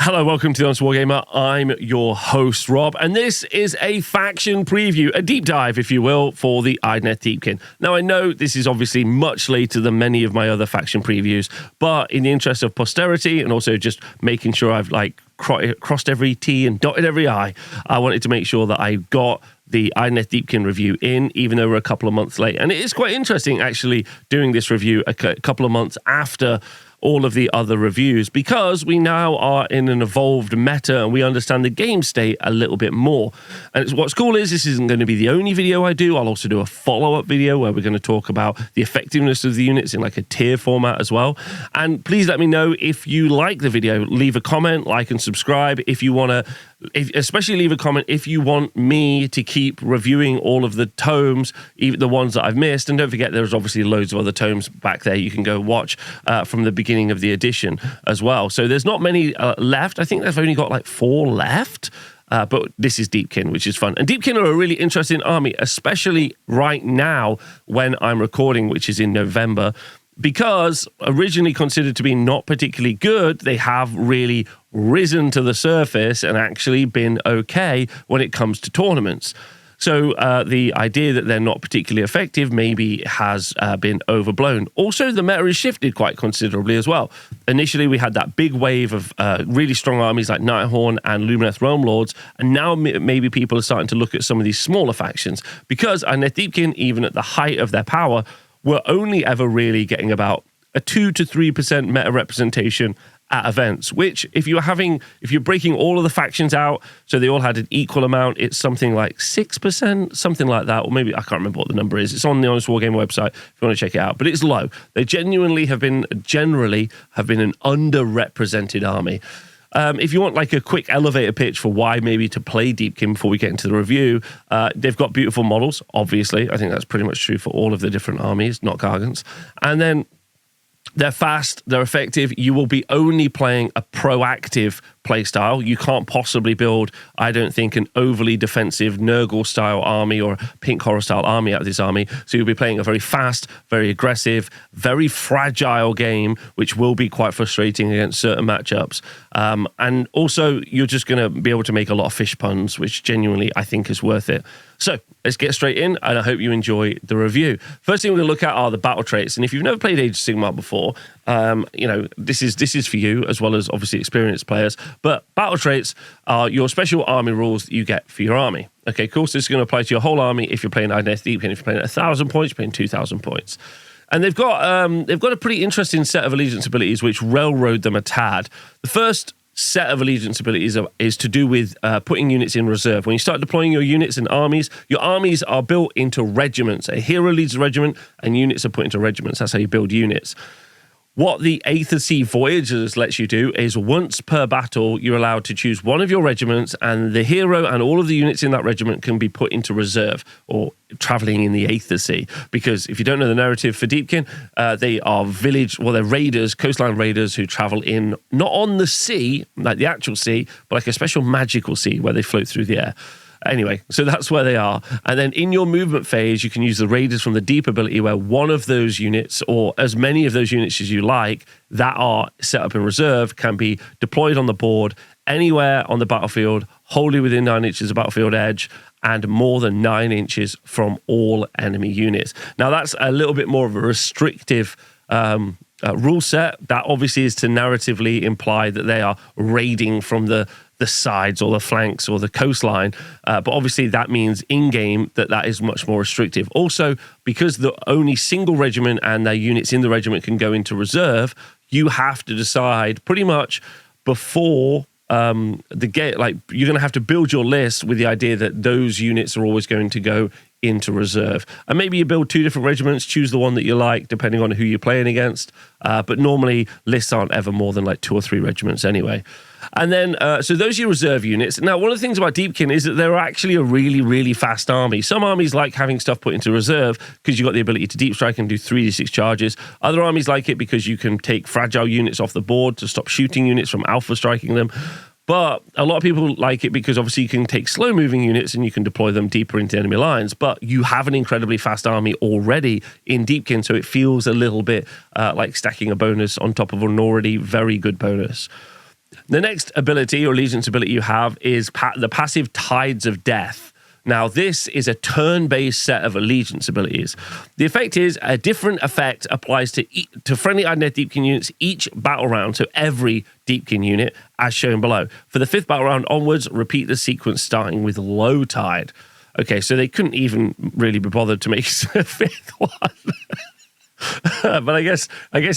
Hello, welcome to the Honest Wargamer. I'm your host, Rob, and this is a faction preview, a deep dive, if you will, for the Idoneth Deepkin. Now, I know this is obviously much later than many of my other faction previews, but in the interest of posterity and also just making sure I've crossed every T and dotted every I, I wanted to make sure that I got the Idoneth Deepkin review in, even though we're a couple of months late. And it is quite interesting, actually, doing this review a couple of months after all of the other reviews, because we now are in an evolved meta and we understand the game state a little bit more. And what's cool is this isn't going to be the only video I do. I'll also do a follow-up video where we're going to talk about the effectiveness of the units in like a tier format as well. And please let me know if you like the video. Leave a comment, like and subscribe if you want to, especially leave a comment if you want me to keep reviewing all of the tomes, even the ones that I've missed. And don't forget, there's obviously loads of other tomes back there you can go watch from the beginning of the edition as well. So there's not many left. I think they've only got like 4 left. But this is Deepkin, which is fun. And Deepkin are a really interesting army, especially right now when I'm recording, which is in November. Because originally considered to be not particularly good, they have really risen to the surface and actually been okay when it comes to tournaments. So the idea that they're not particularly effective maybe has been overblown. Also, the meta has shifted quite considerably as well. Initially, we had that big wave of really strong armies like Nighthorn and Lumineth Realm Lords, and now maybe people are starting to look at some of these smaller factions, because Idoneth Deepkin, even at the height of their power, were only ever really getting about a 2 to 3% meta representation at events, which if you're breaking all of the factions out, so they all had an equal amount, it's something like 6%, something like that, or maybe I can't remember what the number is. It's on the Honest Wargamer website if you want to check it out, but it's low. They generally have been an underrepresented army. If you want like a quick elevator pitch for why maybe to play Deepkin before we get into the review, they've got beautiful models, obviously. I think that's pretty much true for all of the different armies, not Gargants. And then they're fast, they're effective. You will be only playing a proactive playstyle. You can't possibly build, I don't think, an overly defensive Nurgle-style army or a Pink Horror-style army out of this army. So you'll be playing a very fast, very aggressive, very fragile game, which will be quite frustrating against certain matchups. And also, you're just going to be able to make a lot of fish puns, which genuinely I think is worth it. So let's get straight in, and I hope you enjoy the review. First thing we're going to look at are the battle traits. And if you've never played Age of Sigmar before, this is for you, as well as obviously experienced players. But battle traits are your special army rules that you get for your army. Okay, cool. So this is going to apply to your whole army if you're playing Idoneth Deepkin. If you're playing 1,000 points, you're playing 2,000 points. And they've got a pretty interesting set of allegiance abilities which railroad them a tad. The first set of allegiance abilities is to do with putting units in reserve. When you start deploying your units and armies, your armies are built into regiments. A hero leads a regiment and units are put into regiments. That's how you build units. What the Aether Sea Voyagers lets you do is once per battle, you're allowed to choose one of your regiments, and the hero and all of the units in that regiment can be put into reserve or traveling in the Aether Sea. Because if you don't know the narrative for Deepkin, they are they're raiders, coastline raiders who travel in, not on the sea, like the actual sea, but like a special magical sea where they float through the air. Anyway, so that's where they are. And then in your movement phase, you can use the Raiders from the Deep ability, where one of those units, or as many of those units as you like, that are set up in reserve, can be deployed on the board anywhere on the battlefield, wholly within 9 inches of battlefield edge, and more than 9 inches from all enemy units. Now, that's a little bit more of a restrictive rule set. That obviously is to narratively imply that they are raiding from the sides or the flanks or the coastline, but obviously that means in-game that is much more restrictive. Also, because the only single regiment and their units in the regiment can go into reserve, you have to decide pretty much before the game, like you're going to have to build your list with the idea that those units are always going to go into reserve. And maybe you build 2 different regiments, choose the one that you like, depending on who you're playing against. But normally lists aren't ever more than like 2 or 3 regiments anyway. And then, so those are your reserve units. Now, one of the things about Deepkin is that they're actually a really, really fast army. Some armies like having stuff put into reserve because you've got the ability to deep strike and do 3d6 charges. Other armies like it because you can take fragile units off the board to stop shooting units from alpha striking them. But a lot of people like it because obviously you can take slow-moving units and you can deploy them deeper into enemy lines. But you have an incredibly fast army already in Deepkin, so it feels a little bit like stacking a bonus on top of an already very good bonus. The next ability or allegiance ability you have is the passive Tides of Death. Now, this is a turn-based set of allegiance abilities. The effect is a different effect applies to friendly Idoneth Deepkin units each battle round, so every Deepkin unit, as shown below. For the 5th battle round onwards, repeat the sequence starting with low tide. Okay, so they couldn't even really be bothered to make a 5th one. But I guess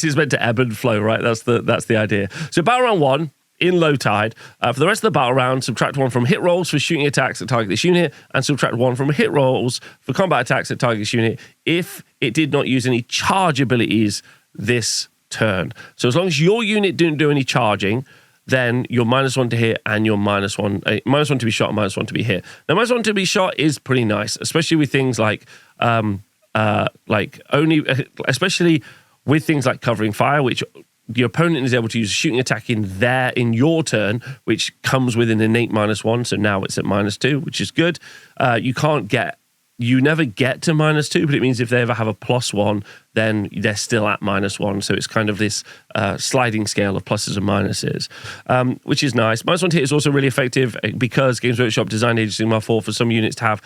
it's meant to ebb and flow, right? That's the idea. So battle round 1, in low tide. For the rest of the battle round, subtract 1 from hit rolls for shooting attacks that target this unit, and subtract 1 from hit rolls for combat attacks that target this unit if it did not use any charge abilities this turn. So as long as your unit didn't do any charging, then you're -1 to hit and you're -1 to be shot and -1 to be hit. Now, -1 to be shot is pretty nice, especially with things especially with things like covering fire, which your opponent is able to use a shooting attack in your turn, which comes with an innate -1, so now it's at -2, which is good. You never get to -2, but it means if they ever have a +1, then they're still at -1. So it's kind of this sliding scale of pluses and minuses, which is nice. -1 to hit is also really effective because Games Workshop designed Age of Sigmar 4 for some units to have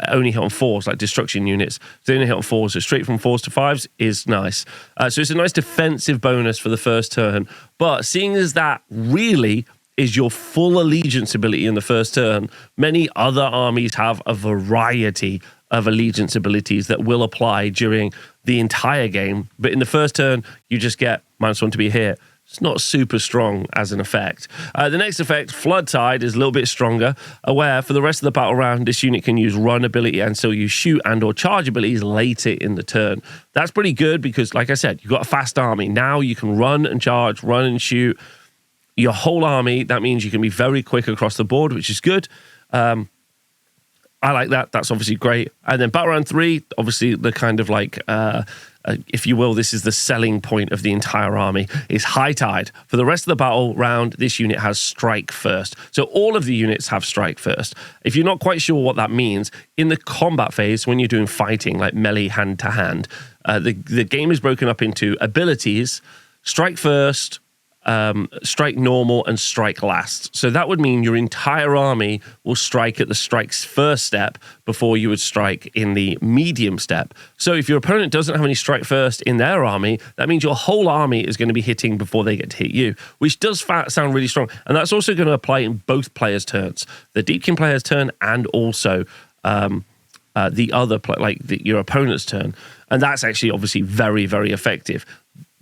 only hit on 4s, like destruction units. So they only hit on 4s, so straight from 4s to 5s is nice. So it's a nice defensive bonus for the first turn. But seeing as that really is your full allegiance ability in the first turn, many other armies have a variety of allegiance abilities that will apply during the entire game. But in the first turn, you just get -1 to be hit. It's not super strong as an effect. The next effect, Flood Tide, is a little bit stronger, where for the rest of the battle round, this unit can use run ability and still use shoot and or charge abilities later in the turn. That's pretty good because, like I said, you've got a fast army. Now you can run and charge, run and shoot your whole army. That means you can be very quick across the board, which is good. I like that. That's obviously great. And then battle round 3, obviously the kind of if you will, this is the selling point of the entire army, is High Tide. For the rest of the battle round, this unit has Strike First. So all of the units have Strike First. If you're not quite sure what that means, in the combat phase, when you're doing fighting, like melee hand-to-hand, the game is broken up into abilities, Strike First, strike normal, and strike last. So that would mean your entire army will strike at the strike's first step before you would strike in the medium step. So if your opponent doesn't have any strike first in their army, that means your whole army is going to be hitting before they get to hit you, which does sound really strong. And that's also going to apply in both players' turns, the Deepkin player's turn and also the other your opponent's turn. And that's actually obviously very, very effective.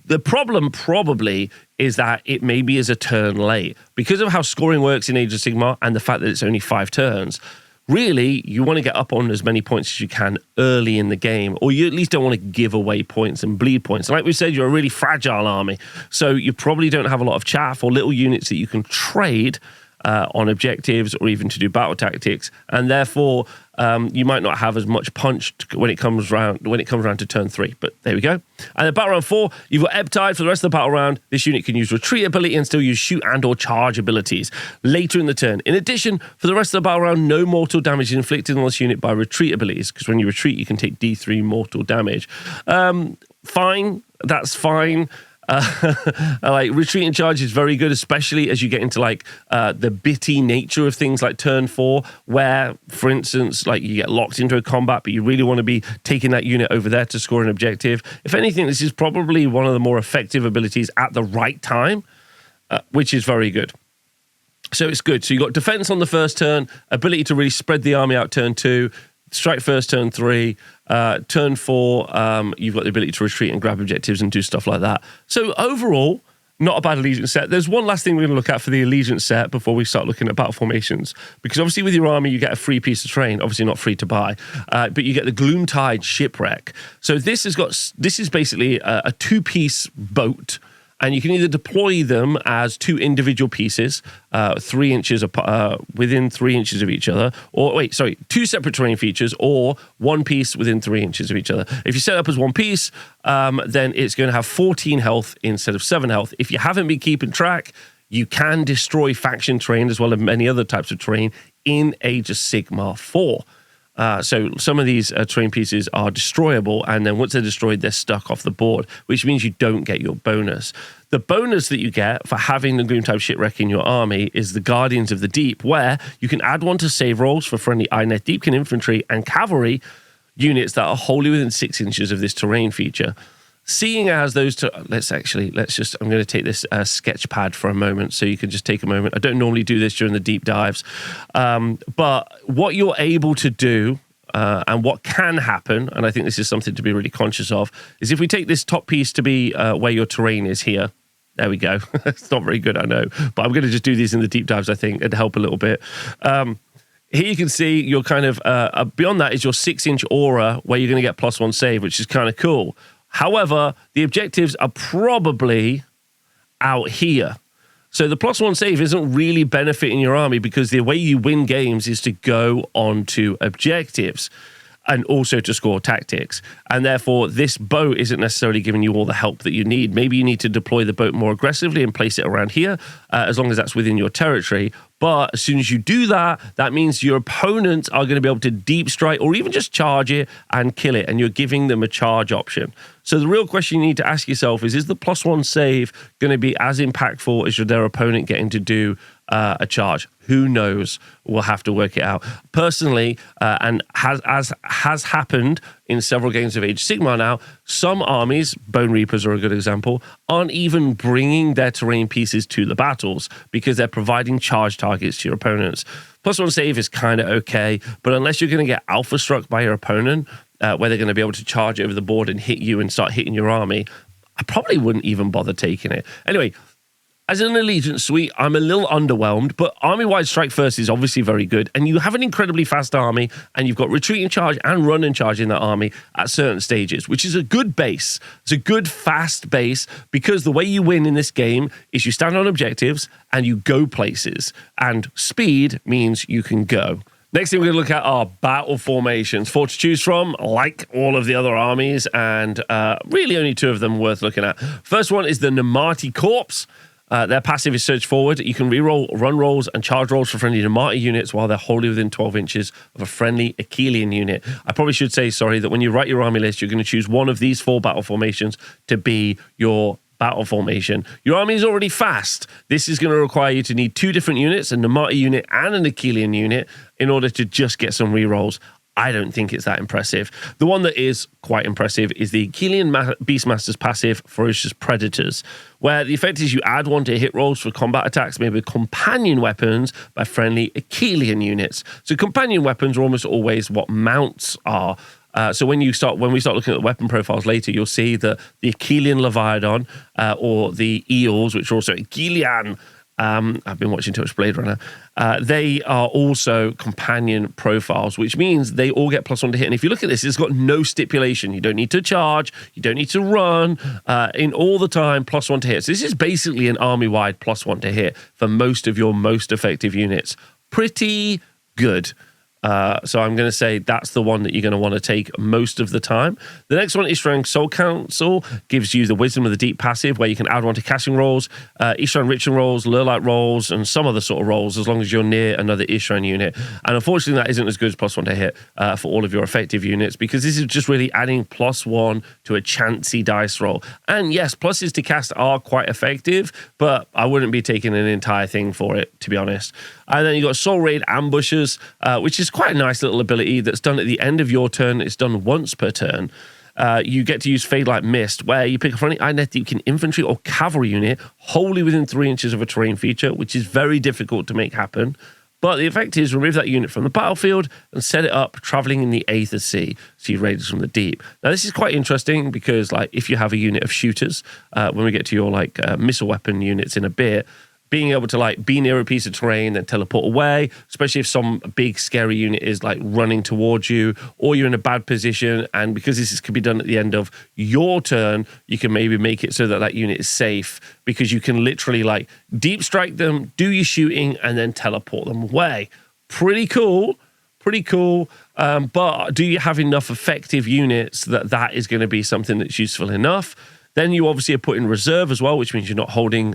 The problem probably is that it maybe is a turn late. Because of how scoring works in Age of Sigmar and the fact that it's only 5 turns, really, you want to get up on as many points as you can early in the game, or you at least don't want to give away points and bleed points. Like we said, you're a really fragile army, so you probably don't have a lot of chaff or little units that you can trade on objectives or even to do battle tactics, and therefore you might not have as much punch when it comes around to turn 3. But there we go. And then battle round 4, you've got Ebb Tide. For the rest of the battle round, this unit can use retreat ability and still use shoot and or charge abilities later in the turn. In addition, for the rest of the battle round, no mortal damage is inflicted on this unit by retreat abilities, because when you retreat, you can take D3 mortal damage. Fine, that's fine. Retreat and charge is very good, especially as you get into the bitty nature of things like turn 4, where, for instance, you get locked into a combat, but you really want to be taking that unit over there to score an objective. If anything, this is probably one of the more effective abilities at the right time, which is very good. So it's good. So you've got defense on the first turn, ability to really spread the army out turn 2, strike first turn 3, turn 4, you've got the ability to retreat and grab objectives and do stuff like that. So overall, not a bad allegiance set. There's one last thing we're going to look at for the allegiance set before we start looking at battle formations, because obviously with your army you get a free piece of terrain, obviously not free to buy, but you get the Gloomtide shipwreck. So this is basically a 2-piece boat, and you can either deploy them as 2 individual pieces, 3 inches within 3 inches of each other, 2 separate terrain features, or 1 piece within 3 inches of each other. If you set up as 1 piece, then it's going to have 14 health instead of 7 health. If you haven't been keeping track, you can destroy faction terrain as well as many other types of terrain in Age of Sigmar 4. So some of these terrain pieces are destroyable, and then once they're destroyed, they're stuck off the board, which means you don't get your bonus. The bonus that you get for having the Gloomtide shipwreck in your army is the Guardians of the Deep, where you can add one to save rolls for friendly Idoneth Deepkin infantry and cavalry units that are wholly within 6 inches of this terrain feature. Seeing as those two, I'm going to take this sketch pad for a moment so you can just take a moment. I don't normally do this during the deep dives, but what you're able to do and what can happen, and I think this is something to be really conscious of, is if we take this top piece to be where your terrain is here. There we go. It's not very good, I know, but I'm going to just do these in the deep dives, I think, and help a little bit. Here you can see you're kind of, beyond that is your 6-inch aura where you're going to get +1 save, which is kind of cool. However, the objectives are probably out here. So the +1 save isn't really benefiting your army because the way you win games is to go onto objectives and also to score tactics. And therefore, this boat isn't necessarily giving you all the help that you need. Maybe you need to deploy the boat more aggressively and place it around here, as long as that's within your territory. But as soon as you do that, that means your opponents are going to be able to deep strike or even just charge it and kill it, and you're giving them a charge option. So the real question you need to ask yourself is the +1 save going to be as impactful as their opponent getting to do a charge? Who knows? We'll have to work it out. Personally, and has happened in several games of Age of Sigmar now, some armies, Bone Reapers are a good example, aren't even bringing their terrain pieces to the battles because they're providing charge targets to your opponents. +1 save is kind of okay, but unless you're going to get alpha struck by your opponent, where they're going to be able to charge over the board and hit you and start hitting your army, I probably wouldn't even bother taking it. Anyway, as an Allegiance suite, I'm a little underwhelmed, but army-wide strike first is obviously very good, and you have an incredibly fast army, and you've got retreat and charge and run and charge in that army at certain stages, which is a good base. It's a good, fast base, because the way you win in this game is you stand on objectives and you go places, and speed means you can go. Next thing we're going to look at are battle formations. 4 to choose from, like all of the other armies, and really only 2 of them worth looking at. First one is the Namarti Corps. Their passive is Surge Forward. You can reroll run rolls and charge rolls for friendly Namarti units while they're wholly within 12 inches of a friendly Akhelian unit. I probably should say, sorry, that when you write your army list, you're going to choose one of these 4 battle formations to be your battle formation. Your army is already fast. This is going to require you to need 2 different units, a Namarti unit and an Akhelian unit, in order to just get some rerolls. I don't think it's that impressive. The one that is quite impressive is the Akhelian Beastmaster's passive, Ferocious Predators, where the effect is you add 1 to hit rolls for combat attacks made with companion weapons by friendly Akhelian units. So companion weapons are almost always what mounts are. So when we start looking at the weapon profiles later, you'll see that the Akhelian leviadon or the eels, which are also Akhelian. I've been watching too much Blade Runner. They are also companion profiles, which means they all get +1 to hit. And if you look at this, it's got no stipulation. You don't need to charge. You don't need to run. In all the time, +1 to hit. So this is basically an army-wide +1 to hit for most of your most effective units. Pretty good. So I'm going to say that's the one that you're going to want to take most of the time. The next one, Isharann Soul Council, gives you the Wisdom of the Deep passive, where you can add 1 to casting rolls, Isharann Ritual rolls, Lure-like rolls, and some other sort of rolls, as long as you're near another Isharann unit. And unfortunately, that isn't as good as +1 to hit for all of your effective units, because this is just really adding +1 to a chancy dice roll. And yes, pluses to cast are quite effective, but I wouldn't be taking an entire thing for it, to be honest. And then you've got Soul Raid Ambushers, which is quite a nice little ability that's done at the end of your turn. It's done once per turn. You get to use Fade-like Mist, where you pick a friendly Idoneth Deepkin infantry or cavalry unit wholly within 3 inches of a terrain feature, which is very difficult to make happen. But the effect is remove that unit from the battlefield and set it up traveling in the Aether Sea. So you raiders from the deep. Now, this is quite interesting because, like, if you have a unit of shooters, when we get to your missile weapon units in a bit, being able to be near a piece of terrain, then teleport away, especially if some big scary unit is running towards you, or you're in a bad position, and because this could be done at the end of your turn, you can maybe make it so that that unit is safe, because you can literally deep strike them, do your shooting, and then teleport them away. Pretty cool. But do you have enough effective units that is going to be something that's useful enough? Then you obviously are put in reserve as well, which means you're not holding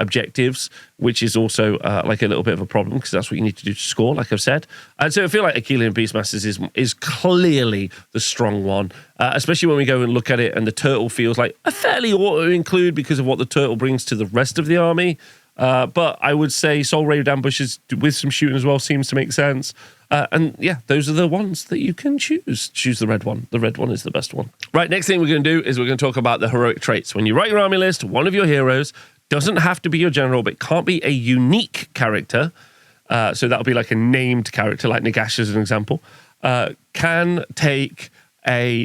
objectives, which is also like a little bit of a problem because that's what you need to do to score, like I've said. And so I feel like Akhelian Beastmasters is clearly the strong one, especially when we go and look at it and the turtle feels like a fairly auto-include because of what the turtle brings to the rest of the army. But I would say Soul Raid ambushes with some shooting as well seems to make sense. And yeah, those are the ones that you can choose. Choose the red one. The red one is the best one. Right, next thing we're going to do is we're going to talk about the heroic traits. When you write your army list, one of your heroes doesn't have to be your general, but can't be a unique character. So that'll be like a named character, like Nagash as an example, can take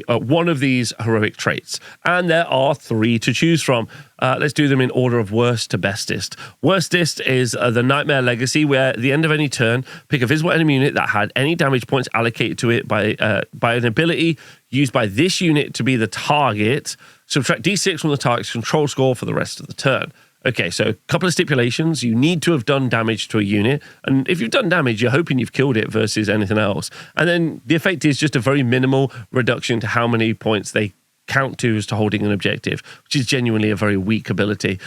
one of these heroic traits. And there are 3 to choose from. Let's do them in order of worst to bestest. Worstest is the Nightmare Legacy, where at the end of any turn, pick a visible enemy unit that had any damage points allocated to it by an ability used by this unit to be the target. Subtract d6 from the target's control score for the rest of the turn. Okay, so a couple of stipulations. You need to have done damage to a unit. And if you've done damage, you're hoping you've killed it versus anything else. And then the effect is just a very minimal reduction to how many points they count to as to holding an objective, which is genuinely a very weak ability,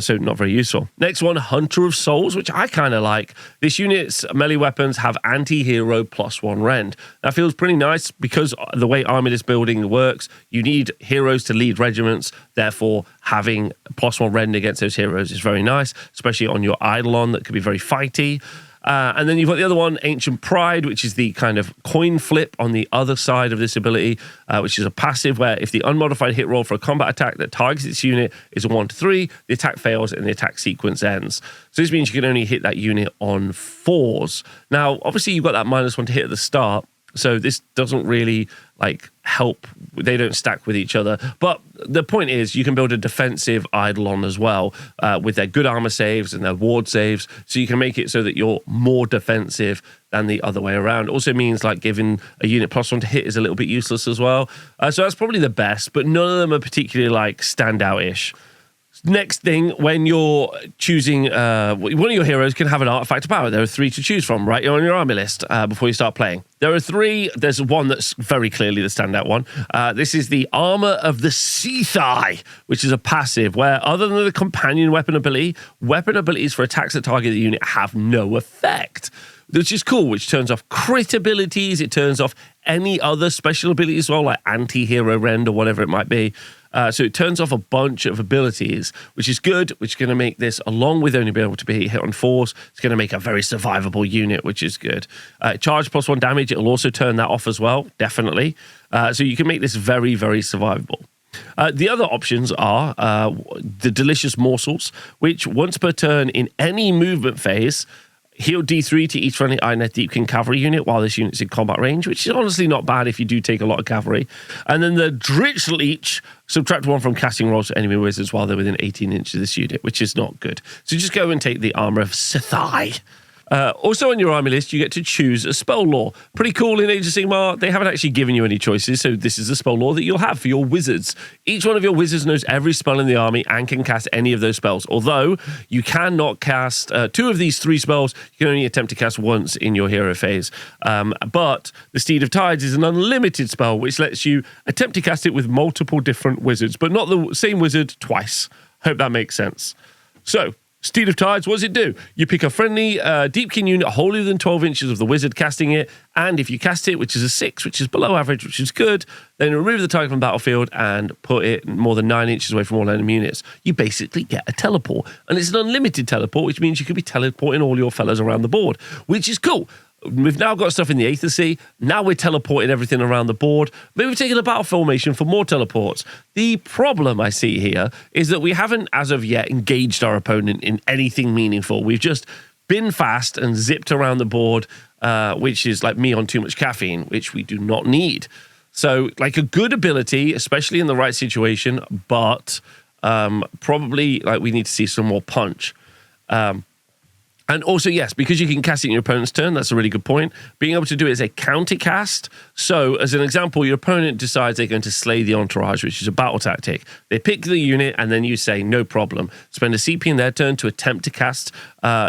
so not very useful. Next one, Hunter of Souls, which I kind of like. This unit's melee weapons have anti-hero +1 rend. That feels pretty nice because the way army list building works, you need heroes to lead regiments, therefore having +1 rend against those heroes is very nice, especially on your Eidolon that could be very fighty. And then you've got the other one, Ancient Pride, which is the kind of coin flip on the other side of this ability, which is a passive where if the unmodified hit roll for a combat attack that targets its unit is a 1 to 3, the attack fails and the attack sequence ends. So this means you can only hit that unit on 4s. Now, obviously, you've got that -1 to hit at the start, so this doesn't really like help. They don't stack with each other. But the point is you can build a defensive Eidolon as well with their good armor saves and their ward saves. So you can make it so that you're more defensive than the other way around. Also means like giving a unit +1 to hit is a little bit useless as well. So that's probably the best, but none of them are particularly like standout-ish. Next thing, when you're choosing, one of your heroes can have an artifact of power. There are 3 to choose from, right? You're on your army list before you start playing. There are 3. There's one that's very clearly the standout one. This is the Armor of the Sea Thigh, which is a passive where, other than the companion weapon abilities for attacks that target the unit have no effect, which is cool, which turns off crit abilities. It turns off any other special abilities as well, like anti-hero rend or whatever it might be. So it turns off a bunch of abilities, which is good, which is going to make this, along with only being able to be hit on 4s, it's going to make a very survivable unit, which is good. Charge +1 damage, it'll also turn that off as well, definitely. So you can make this very, very survivable. The other options are the Delicious Morsels, which once per turn in any movement phase, heal D3 to each friendly Idoneth Deepkin cavalry unit while this unit's in combat range, which is honestly not bad if you do take a lot of cavalry. And then the Dritch Leech, subtract 1 from casting rolls to enemy wizards while they're within 18 inches of this unit, which is not good. So just go and take the Armor of Sithai. Also on your army list, you get to choose a spell lore. Pretty cool in Age of Sigmar. They haven't actually given you any choices, so this is the spell lore that you'll have for your wizards. Each one of your wizards knows every spell in the army and can cast any of those spells. Although you cannot cast 2 of these 3 spells, you can only attempt to cast once in your hero phase. But the Steed of Tides is an unlimited spell, which lets you attempt to cast it with multiple different wizards, but not the same wizard twice. Hope that makes sense. So, Steed of Tides, what does it do? You pick a friendly Deepkin unit wholly within 12 inches of the wizard casting it, and if you cast it, which is a 6, which is below average, which is good, then remove the target from the battlefield and put it more than 9 inches away from all enemy units. You basically get a teleport, and it's an unlimited teleport, which means you could be teleporting all your fellas around the board, which is cool. We've now got stuff in the Aether Sea. Now we're teleporting everything around the board. Maybe we're taking a battle formation for more teleports. The problem I see here is that we haven't, as of yet, engaged our opponent in anything meaningful. We've just been fast and zipped around the board, which is like me on too much caffeine, which we do not need. So, like a good ability, especially in the right situation, but probably like we need to see some more punch. And also, yes, because you can cast it in your opponent's turn, that's a really good point. Being able to do it as a counter cast. So, as an example, your opponent decides they're going to slay the entourage, which is a battle tactic. They pick the unit, and then you say, no problem. Spend a CP in their turn to attempt to cast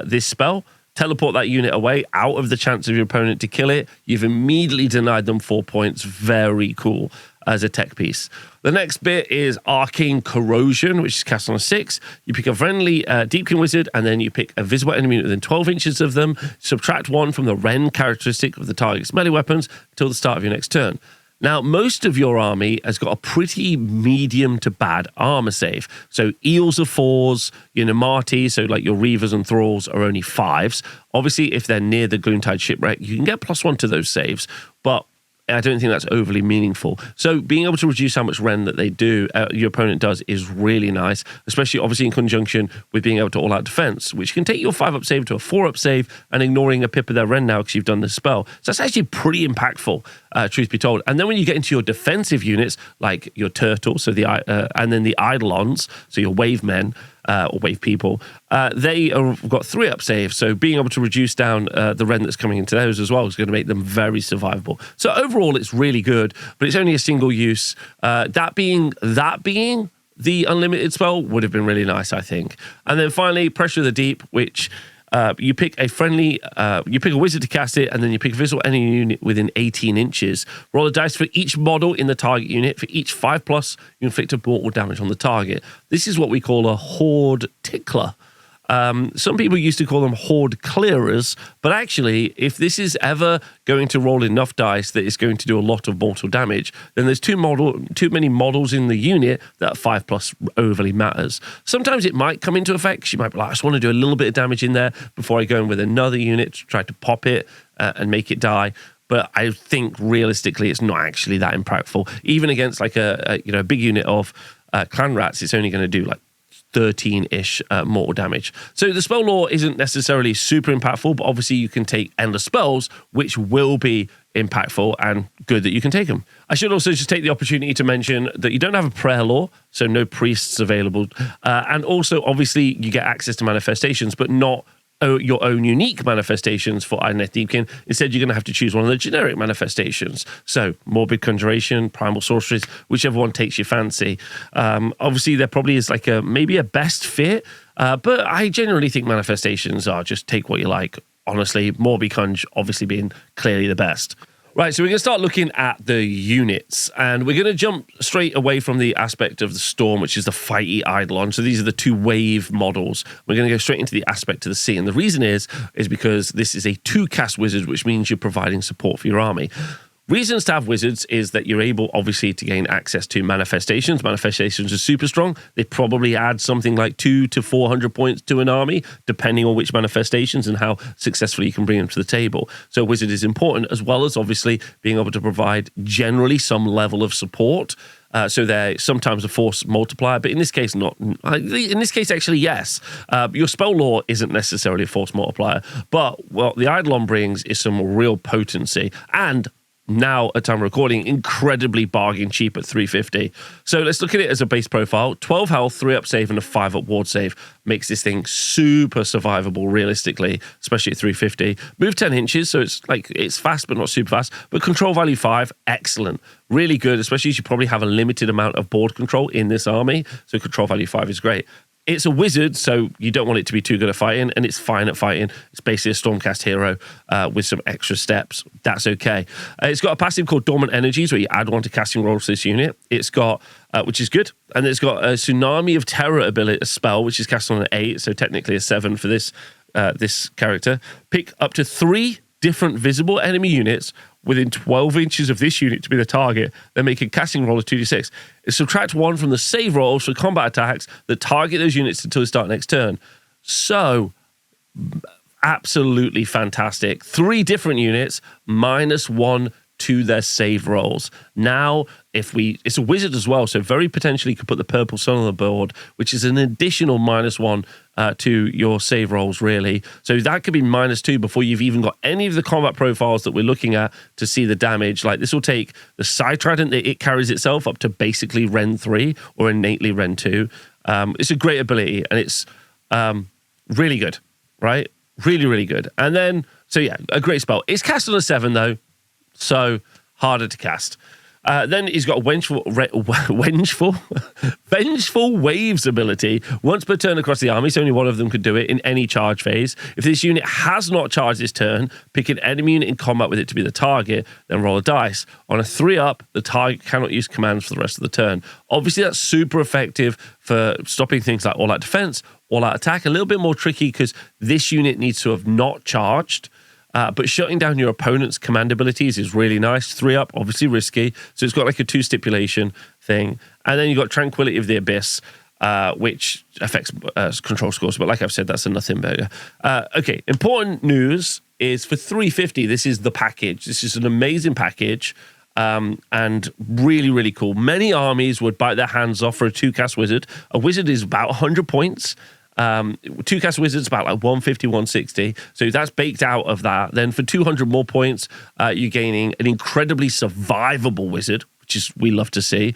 this spell. Teleport that unit away out of the chance of your opponent to kill it. You've immediately denied them 4 points. Very cool. as a tech piece. The next bit is Arcane Corrosion, which is cast on a 6. You pick a friendly Deepkin wizard, and then you pick a visible enemy within 12 inches of them. Subtract 1 from the Rend characteristic of the target's melee weapons until the start of your next turn. Now, most of your army has got a pretty medium to bad armor save. So Eels are 4s, your Namarti, so like your reavers and thralls are only 5s. Obviously, if they're near the Gloomtide shipwreck, you can get +1 to those saves, but I don't think that's overly meaningful. So being able to reduce how much Rend that they do, your opponent does, is really nice, especially obviously in conjunction with being able to all-out defense, which can take your 5-up save to a 4-up save and ignoring a pip of their Rend now because you've done this spell. So that's actually pretty impactful, truth be told. And then when you get into your defensive units, like your turtle, so and then the Eidolons, so your wave men, or wave people, they have got 3-up saves, so being able to reduce down the Rend that's coming into those as well is going to make them very survivable. So overall, it's really good, but it's only a single use. That being the unlimited spell would have been really nice, I think. And then finally, Pressure of the Deep, which you pick a wizard to cast it, and then you pick a visual enemy unit within 18 inches. Roll a dice for each model in the target unit. For each 5+, you inflict a mortal damage on the target. This is what we call a Horde Tickler. Some people used to call them Horde Clearers, but actually, if this is ever going to roll enough dice that it's going to do a lot of mortal damage, then there's too many models in the unit that 5+ overly matters. Sometimes it might come into effect, 'cause you might be like, I just want to do a little bit of damage in there before I go in with another unit to try to pop it and make it die. But I think realistically, it's not actually that impactful. Even against like a big unit of clan rats, it's only going to do like 13-ish mortal damage. So the spell lore isn't necessarily super impactful, but obviously you can take endless spells, which will be impactful and good that you can take them. I should also just take the opportunity to mention that you don't have a prayer lore, so no priests available. And also, obviously, you get access to manifestations, but not your own unique manifestations for Idoneth Deepkin. Instead, you're going to have to choose one of the generic manifestations. So, Morbid Conjuration, Primal Sorceress, whichever one takes your fancy. Obviously, there probably is like maybe a best fit, but I generally think manifestations are just take what you like. Honestly, Morbid Conj obviously being clearly the best. Right, so we're going to start looking at the units, and we're going to jump straight away from the aspect of the Storm, which is the fighty Eidolon. So these are the 2 wave models. We're going to go straight into the aspect of the sea, and the reason is because this is a 2-cast wizard, which means you're providing support for your army. Reasons to have wizards is that you're able, obviously, to gain access to manifestations. Manifestations are super strong. They probably add something like 200 to 400 points to an army, depending on which manifestations and how successfully you can bring them to the table. So a wizard is important, as well as, obviously, being able to provide generally some level of support. So they're sometimes a force multiplier, but in this case, not. In this case, actually, yes. Your spell lore isn't necessarily a force multiplier, but what the Eidolon brings is some real potency, and now, at time of recording, incredibly bargain cheap at 350. So let's look at it as a base profile. 12 health, 3-up save, and a 5-up ward save makes this thing super survivable, realistically, especially at 350. Move 10 inches, so it's fast, but not super fast. But control value 5, excellent. Really good, especially as you probably have a limited amount of board control in this army. So control value 5 is great. It's a wizard, so you don't want it to be too good at fighting, and it's fine at fighting. It's basically a Stormcast hero with some extra steps. That's okay. It's got a passive called Dormant Energies, where you add 1 to casting rolls to this unit. It's got, which is good, and it's got a Tsunami of Terror ability, a spell, which is cast on an 8, so technically a 7 for this character. Pick up to 3 different visible enemy units within 12 inches of this unit to be the target, then make a casting roll of 2d6. Subtract 1 from the save rolls for combat attacks that target those units until they start next turn. So, absolutely fantastic. 3 different units, -1 to their save rolls. Now, it's a wizard as well, so very potentially could put the Purple Sun on the board, which is an additional -1 to your save rolls, really. So that could be -2 before you've even got any of the combat profiles that we're looking at to see the damage. Like, this will take the Side Trident that it carries itself up to basically Rend 3 or innately Rend 2. It's a great ability, and it's really good, right? Really, really good. And then, so yeah, a great spell. It's cast on a 7, though, so harder to cast. Then he's got a Vengeful Waves ability. Once per turn across the army, so only one of them could do it in any charge phase. If this unit has not charged this turn, pick an enemy unit in combat with it to be the target, then roll a dice. On a 3-up, the target cannot use commands for the rest of the turn. Obviously, that's super effective for stopping things like all-out defense, all-out attack. A little bit more tricky because this unit needs to have not charged. But shutting down your opponent's command abilities is really nice. 3-up, obviously risky. So it's got like a 2 stipulation thing. And then you've got Tranquility of the Abyss, which affects control scores. But like I've said, that's a nothing burger. Okay, important news is for 350, this is the package. This is an amazing package and really, really cool. Many armies would bite their hands off for a 2-cast wizard. A wizard is about 100 points. 2-cast wizards about like 150, 160. So that's baked out of that. Then for 200 more points, you're gaining an incredibly survivable wizard, which is we love to see.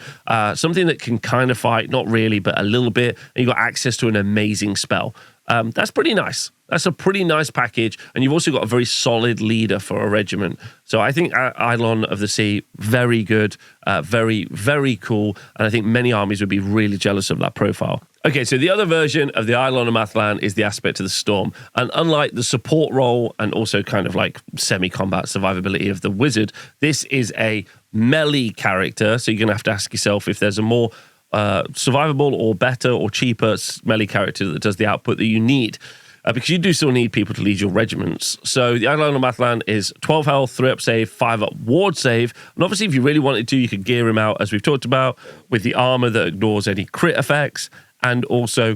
Something that can kind of fight, not really, but a little bit. And you've got access to an amazing spell. That's pretty nice. That's a pretty nice package. And you've also got a very solid leader for a regiment. So I think Eidolon of the Sea, very good, very, very cool. And I think many armies would be really jealous of that profile. Okay, so the other version of the Eidolon of Mathlann is the Aspect of the Storm. And unlike the support role and also kind of like semi-combat survivability of the wizard, this is a melee character. So you're going to have to ask yourself if there's a more survivable or better or cheaper melee character that does the output that you need. Because you do still need people to lead your regiments. So the Eidolon of Mathlann is 12 health, 3-up save, 5-up ward save. And obviously, if you really wanted to, you could gear him out, as we've talked about, with the armor that ignores any crit effects and also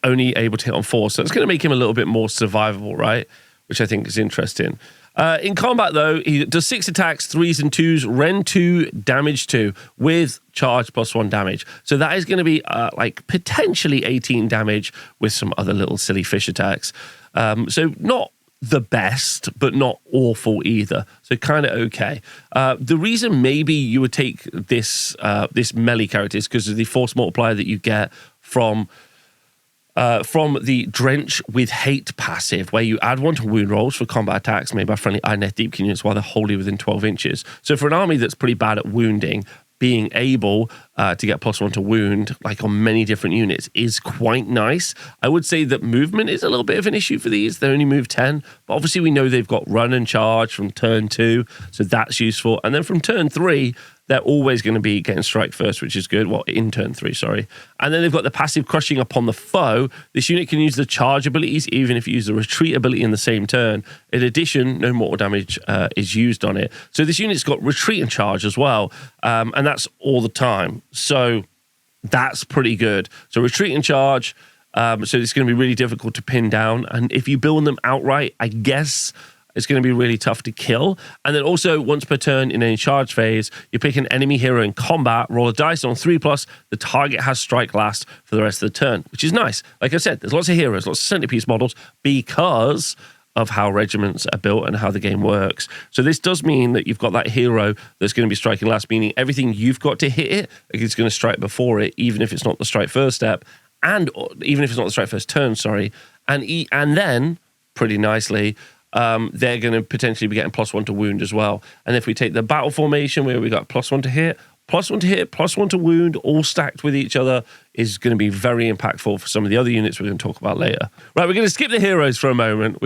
only able to hit on 4. So it's going to make him a little bit more survivable, right? Which I think is interesting. In combat, though, he does 6 attacks, 3s and 2s, Ren 2, damage 2, with charge +1 damage. So that is going to be like potentially 18 damage with some other little silly fish attacks. So not the best, but not awful either. So kind of okay. The reason maybe you would take this this melee character is because of the force multiplier that you get from the Drench with Hate passive, where you add 1 to wound rolls for combat attacks made by friendly Idoneth Deepkin units while they're wholly within 12 inches. So for an army that's pretty bad at wounding, being able to get +1 to wound, like on many different units, is quite nice. I would say that movement is a little bit of an issue for these. They only move 10, but obviously we know they've got run and charge from turn 2, so that's useful. And then from turn 3, they're always going to be getting strike first, which is good. Well, in turn 3, sorry. And then they've got the passive crushing upon the foe. This unit can use the charge abilities, even if you use the retreat ability in the same turn. In addition, no mortal damage is used on it. So this unit's got retreat and charge as well. And that's all the time. So that's pretty good. So retreat and charge. So it's going to be really difficult to pin down. And if you build them outright, I guess it's going to be really tough to kill. And then also, once per turn in any charge phase, you pick an enemy hero in combat, roll a dice on 3+, the target has strike last for the rest of the turn, which is nice. Like I said, there's lots of heroes, lots of centerpiece models because of how regiments are built and how the game works. So this does mean that you've got that hero that's going to be striking last, meaning everything you've got to hit it is going to strike before it, even if it's not the strike first step, and even if it's not the strike first turn, sorry. And then, pretty nicely, they're going to potentially be getting +1 to wound as well. And if we take the battle formation where we got +1 to hit, +1 to hit, +1 to wound, all stacked with each other, is going to be very impactful for some of the other units we're going to talk about later. Right, we're going to skip the heroes for a moment.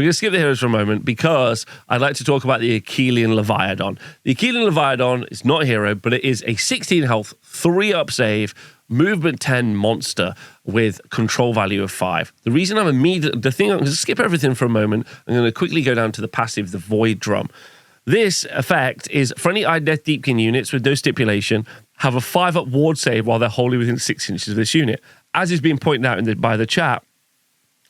Because I'd like to talk about the Akhelian leviadon. The Akhelian leviadon is not a hero, but it is a 16 health, 3-up save, movement 10 monster with control value of 5. The reason I'm I'm going to skip everything for a moment. I'm going to quickly go down to the passive, the Void Drum. This effect is friendly Idoneth Deepkin units with no stipulation have a 5-up ward save while they're wholly within 6 inches of this unit. As is being pointed out by the chat,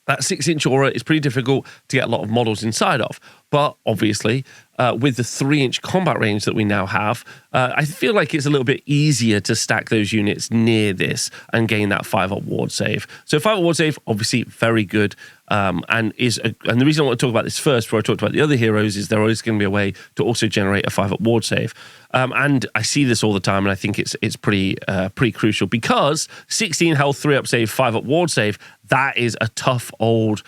that 6-inch aura is pretty difficult to get a lot of models inside of. But obviously, with the 3-inch combat range that we now have, I feel like it's a little bit easier to stack those units near this and gain that 5-up ward save. So 5-up ward save, obviously very good. And the reason I want to talk about this first, before I talk about the other heroes, is there always going to be a way to also generate a 5-up ward save. And I see this all the time, and I think it's pretty crucial because 16 health, 3-up save, 5-up ward save, that is a tough old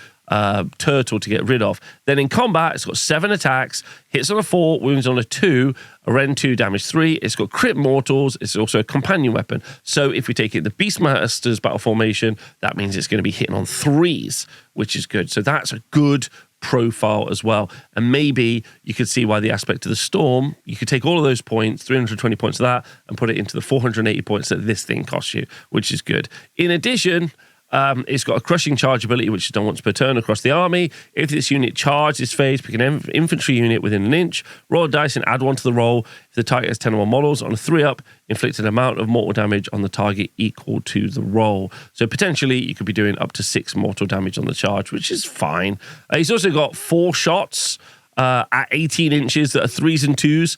turtle to get rid of. Then in combat, it's got 7 attacks, hits on a 4, wounds on a 2, a Ren 2, damage 3. It's got crit mortals. It's also a companion weapon. So if we take it the Beastmaster's battle formation, that means it's going to be hitting on 3s, which is good. So that's a good profile as well. And maybe you could see why the aspect of the storm, you could take all of those points, 320 points of that, and put it into the 480 points that this thing costs you, which is good. In addition, it's got a crushing charge ability, which is done once per turn across the army. If this unit charges this phase, pick an infantry unit within an inch, roll a dice and add 1 to the roll. If the target has 10 or more models, on a 3-up, inflict an amount of mortal damage on the target equal to the roll. So potentially you could be doing up to 6 mortal damage on the charge, which is fine. He's also got 4 shots at 18 inches that are 3s and 2s.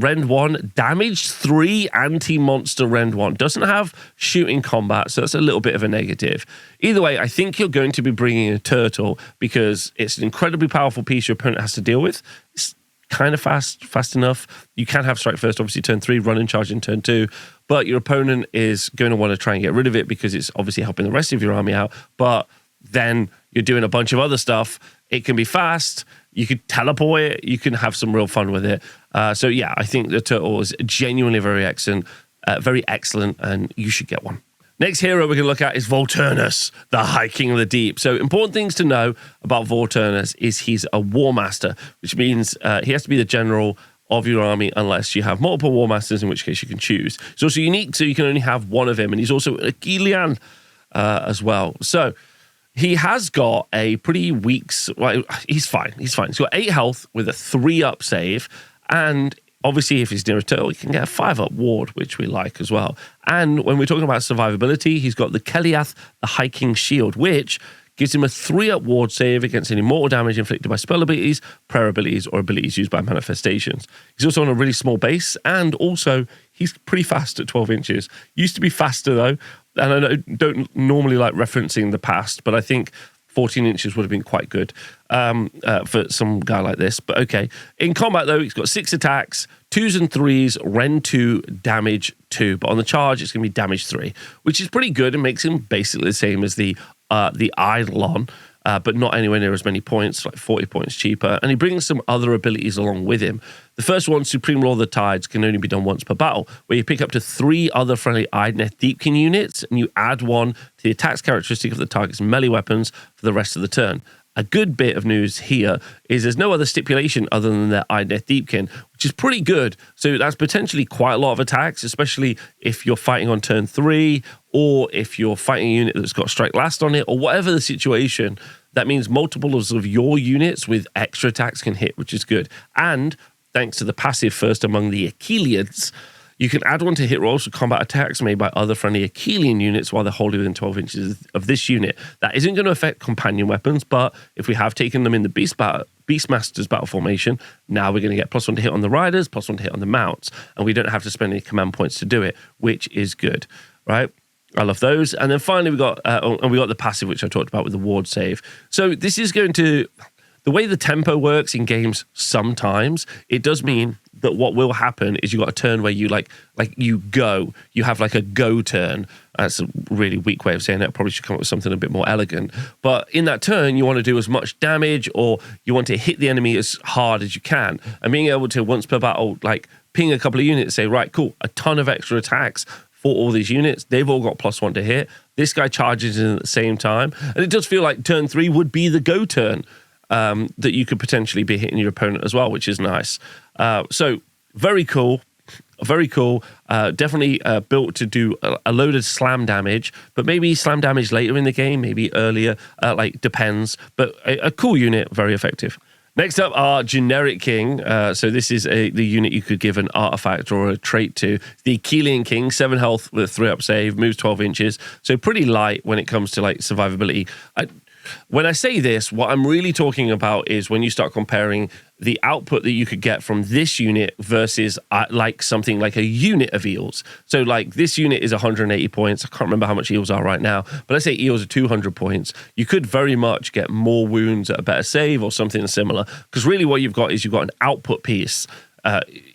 Rend 1, damage 3, anti-monster Rend 1. Doesn't have shooting combat, so that's a little bit of a negative. Either way, I think you're going to be bringing a turtle because it's an incredibly powerful piece your opponent has to deal with. It's kind of fast enough. You can have strike first, obviously turn 3, run and charge in turn 2, but your opponent is going to want to try and get rid of it because it's obviously helping the rest of your army out, but then you're doing a bunch of other stuff. It can be fast. You could teleport it. You can have some real fun with it. So yeah, I think the turtle is genuinely very excellent, and you should get one. Next hero we're going to look at is Volturnos, the High King of the Deep. So important things to know about Volturnos is he's a War Master, which means he has to be the general of your army unless you have multiple War Masters, in which case you can choose. He's also unique, so you can only have one of him, and he's also an Akhelian as well. So he has got a pretty weak... Well, he's fine. He's got 8 health with a 3-up save. And obviously, if he's near a turtle, he can get a 5-up ward, which we like as well. And when we're talking about survivability, he's got the Keliath, the High King Shield, which gives him a 3-up ward save against any mortal damage inflicted by spell abilities, prayer abilities, or abilities used by manifestations. He's also on a really small base, and also he's pretty fast at 12 inches. Used to be faster, though. And I don't normally like referencing the past, but I think 14 inches would have been quite good for some guy like this. But okay. In combat, though, he's got 6 attacks, 2s and 3s, Ren 2, damage 2. But on the charge, it's going to be damage 3, which is pretty good and makes him basically the same as the Eidolon, but not anywhere near as many points, like 40 points cheaper. And he brings some other abilities along with him. The first one, Supreme Law of the Tides, can only be done once per battle, where you pick up to 3 other friendly Idoneth Deepkin units, and you add 1 to the attacks characteristic of the target's melee weapons for the rest of the turn. A good bit of news here is there's no other stipulation other than their Idoneth Deepkin, which is pretty good. So that's potentially quite a lot of attacks, especially if you're fighting on turn 3, or if you're fighting a unit that's got strike last on it, or whatever the situation. That means multiples of your units with extra attacks can hit, which is good. And thanks to the passive First Among the Akhelians, you can add 1 to hit rolls for combat attacks made by other friendly Akhelian units while they're holding within 12 inches of this unit. That isn't going to affect companion weapons, but if we have taken them in the Beastmaster's battle formation, now we're going to get +1 to hit on the riders, +1 to hit on the mounts, and we don't have to spend any command points to do it, which is good, right? I love those. And then finally we got the passive, which I talked about with the ward save. So this is going to... The way the tempo works in games sometimes, it does mean that what will happen is you got a turn where you you have like a go turn. That's a really weak way of saying it. I probably should come up with something a bit more elegant. But in that turn, you want to do as much damage, or you want to hit the enemy as hard as you can. And being able to, once per battle, like ping a couple of units, say, right, cool, a ton of extra attacks for all these units. They've all got +1 to hit. This guy charges in at the same time. And it does feel like turn 3 would be the go turn. That you could potentially be hitting your opponent as well, which is nice. So very cool. Definitely built to do a load of slam damage, but maybe slam damage later in the game, maybe earlier, depends. But a cool unit, very effective. Next up, our generic king. So this is the unit you could give an artifact or a trait to. The Akhelian King, 7 health with a 3-up save, moves 12 inches. So pretty light when it comes to like survivability. When I say this, what I'm really talking about is when you start comparing the output that you could get from this unit versus like something like a unit of eels. So like this unit is 180 points. I can't remember how much eels are right now, but let's say eels are 200 points. You could very much get more wounds at a better save or something similar, because really what you've got is you've got an output piece.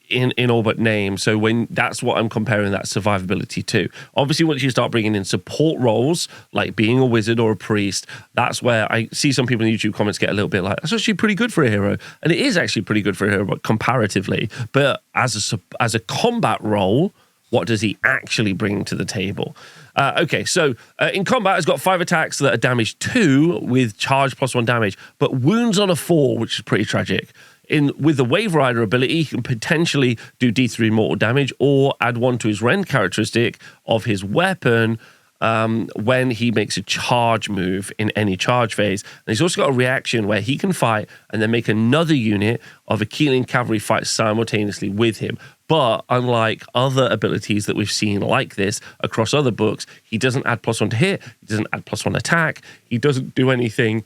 in all but name. So when that's what I'm comparing that survivability to. Obviously, once you start bringing in support roles, like being a wizard or a priest, that's where I see some people in YouTube comments get a little bit like, that's actually pretty good for a hero. And it is actually pretty good for a hero, but comparatively. But as a combat role, what does he actually bring to the table? Okay, so in combat, he's got 5 attacks that are damage 2 with charge +1 damage, but wounds on a 4, which is pretty tragic. With the Wave Rider ability, he can potentially do D3 mortal damage or add 1 to his rend characteristic of his weapon when he makes a charge move in any charge phase. And he's also got a reaction where he can fight and then make another unit of Akhelian cavalry fight simultaneously with him. But unlike other abilities that we've seen like this across other books, he doesn't add +1 to hit, he doesn't add +1 attack, he doesn't do anything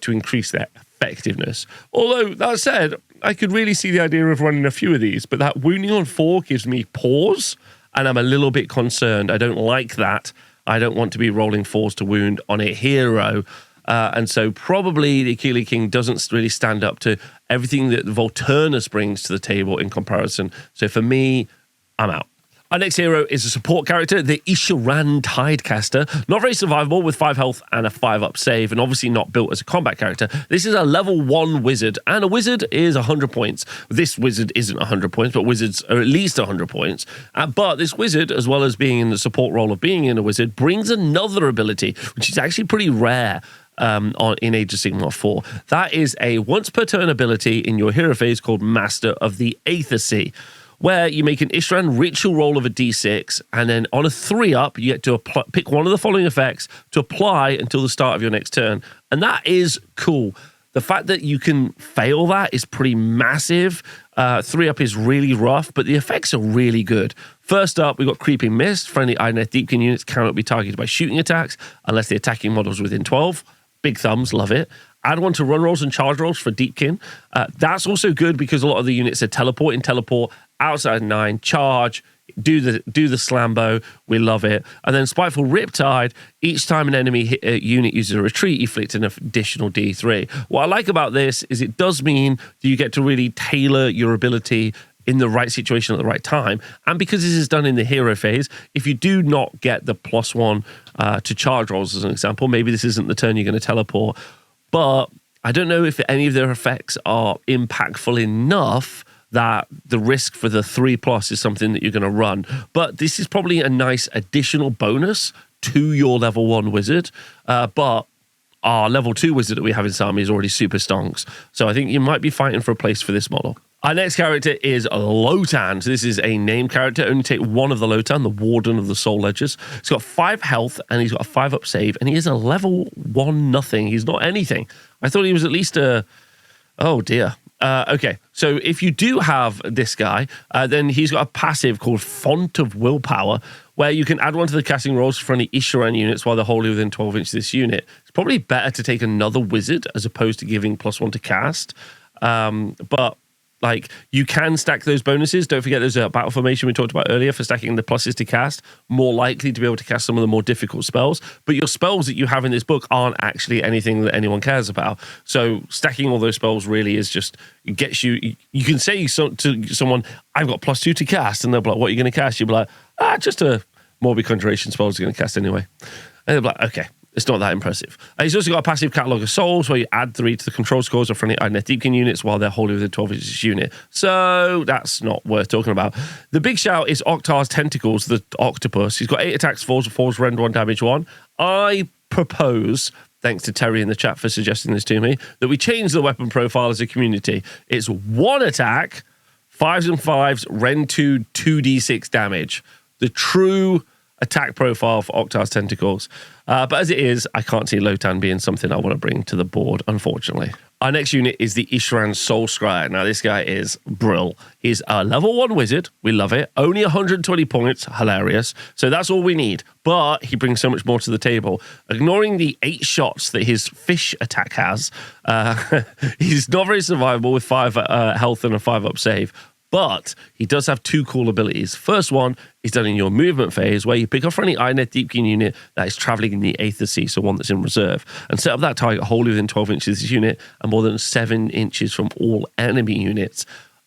to increase their effectiveness. Although, that said, I could really see the idea of running a few of these, but that wounding on 4 gives me pause, and I'm a little bit concerned. I don't like that. I don't want to be rolling 4s to wound on a hero. And so probably the Akhelian King doesn't really stand up to everything that Volturnos brings to the table in comparison. So for me, I'm out. Our next hero is a support character, the Isharann Tidecaster. Not very survivable with 5 health and a 5-up save, and obviously not built as a combat character. This is a level 1 wizard, and a wizard is 100 points. This wizard isn't 100 points, but wizards are at least 100 points. But this wizard, as well as being in the support role of being in a wizard, brings another ability, which is actually pretty rare in Age of Sigmar 4. That is a once per turn ability in your hero phase called Master of the Aether, where you make an Isharann ritual roll of a d6, and then on a 3-up, you get to pick one of the following effects to apply until the start of your next turn. And that is cool. The fact that you can fail that is pretty massive. 3-up is really rough, but the effects are really good. First up, we've got Creeping Mist. Friendly Idoneth Deepkin units cannot be targeted by shooting attacks unless the attacking model is within 12. Big thumbs, love it. Add 1 to run rolls and charge rolls for Deepkin. That's also good because a lot of the units are teleport, outside 9, charge, do the slambo. We love it. And then Spiteful Riptide. Each time an enemy unit uses a retreat, you inflict an additional D3. What I like about this is it does mean that you get to really tailor your ability in the right situation at the right time. And because this is done in the hero phase, if you do not get the +1 to charge rolls, as an example, maybe this isn't the turn you're going to teleport. But I don't know if any of their effects are impactful enough that the risk for the 3+ is something that you're going to run. But this is probably a nice additional bonus to your level 1 wizard. But our level 2 wizard that we have in this army is already super stonks. So I think you might be fighting for a place for this model. Our next character is Lotan. So this is a name character. Only take 1 of the Lotan, the Warden of the Soul Ledgers. He's got 5 health and he's got a 5-up save, and he is a level 1 nothing. He's not anything. I thought he was at least a... Oh dear. Okay, so if you do have this guy, then he's got a passive called Font of Willpower, where you can add 1 to the casting rolls for any Isharann units while they're wholly within 12 inches of this unit. It's probably better to take another wizard as opposed to giving +1 to cast. But like, you can stack those bonuses. Don't forget there's a battle formation we talked about earlier for stacking the pluses to cast. More likely to be able to cast some of the more difficult spells. But your spells that you have in this book aren't actually anything that anyone cares about. So stacking all those spells really is just, it gets you... You can say to someone, I've got +2 to cast, and they'll be like, what are you going to cast? You'll be like, just a Morbid Conjuration spell is going to cast anyway. And they'll be like, okay. It's not that impressive. He's also got a passive Catalogue of Souls where you add 3 to the control scores of friendly Idoneth Deepkin units while they're wholly within 12 inches unit. So that's not worth talking about. The big shout is Oktar's Tentacles, the octopus. He's got 8 attacks, 4s, rend 1, damage 1. I propose, thanks to Terry in the chat for suggesting this to me, that we change the weapon profile as a community. It's 1 attack, 5s and 5s, rend 2, 2d6 damage. The true attack profile for Oktar's Tentacles. But as it is, I can't see Lotan being something I want to bring to the board, unfortunately. Our next unit is the Isharann Soul Scryer. Now, this guy is brill. He's a level 1 wizard. We love it. Only 120 points. Hilarious. So that's all we need. But he brings so much more to the table. Ignoring the 8 shots that his fish attack has, he's not very survivable with 5 health and a 5-up save. But he does have 2 cool abilities. First one is done in your movement phase, where you pick up friendly Idoneth Deepkin unit that is traveling in the Aether, so one that's in reserve, and set up that target wholly within 12 inches of this unit and more than 7 inches from all enemy units.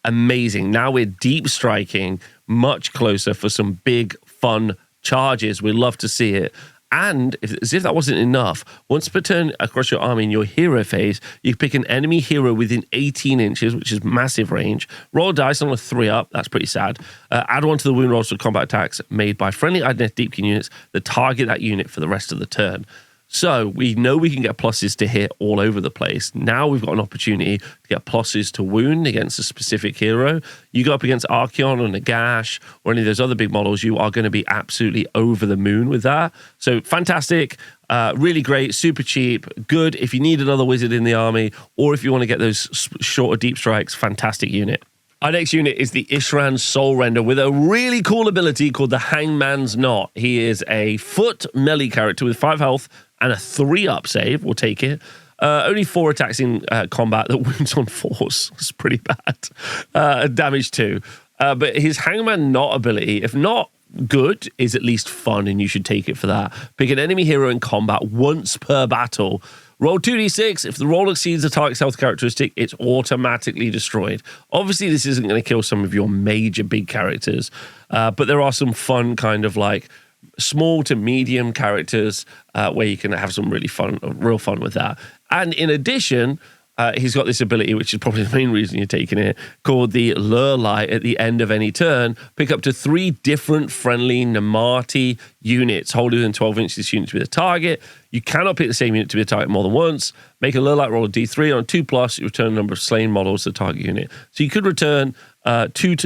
amazing. Now we're deep striking much closer for some big, fun charges. We love to see it. And as if that wasn't enough, once per turn across your army in your hero phase, you pick an enemy hero within 18 inches, which is massive range. Roll a dice on a 3-up. That's pretty sad. Add one to the wound rolls for combat attacks made by friendly Idoneth Deepkin units that target that unit for the rest of the turn. So we know we can get pluses to hit all over the place. Now we've got an opportunity to get pluses to wound against a specific hero. You go up against Akhelian or Nagash or any of those other big models, you are going to be absolutely over the moon with that. So fantastic, really great, super cheap, good if you need another wizard in the army, or if you want to get those shorter deep strikes, fantastic unit. Our next unit is the Isharann Soul Render with a really cool ability called the Hangman's Knot. He is a foot melee character with 5 health and a 3-up save. We'll take it. Only 4 attacks in combat that wounds on 4s. It's pretty bad. Damage 2. But his Hangman Knot ability, if not good, is at least fun, and you should take it for that. Pick an enemy hero in combat once per battle. Roll 2d6. If the roll exceeds the target's health characteristic, it's automatically destroyed. Obviously, this isn't going to kill some of your major big characters, but there are some fun kind of like small to medium characters where you can have some really fun, real fun with that. And in addition, he's got this ability, which is probably the main reason you're taking it, called the Lure Light. At the end of any turn, pick up to 3 different friendly Namarti units, holding within 12 inches this unit to be the target. You cannot pick the same unit to be the target more than once. Make a Lure Light roll a d3 on 2+, you return a number of slain models to the target unit. So you could return 2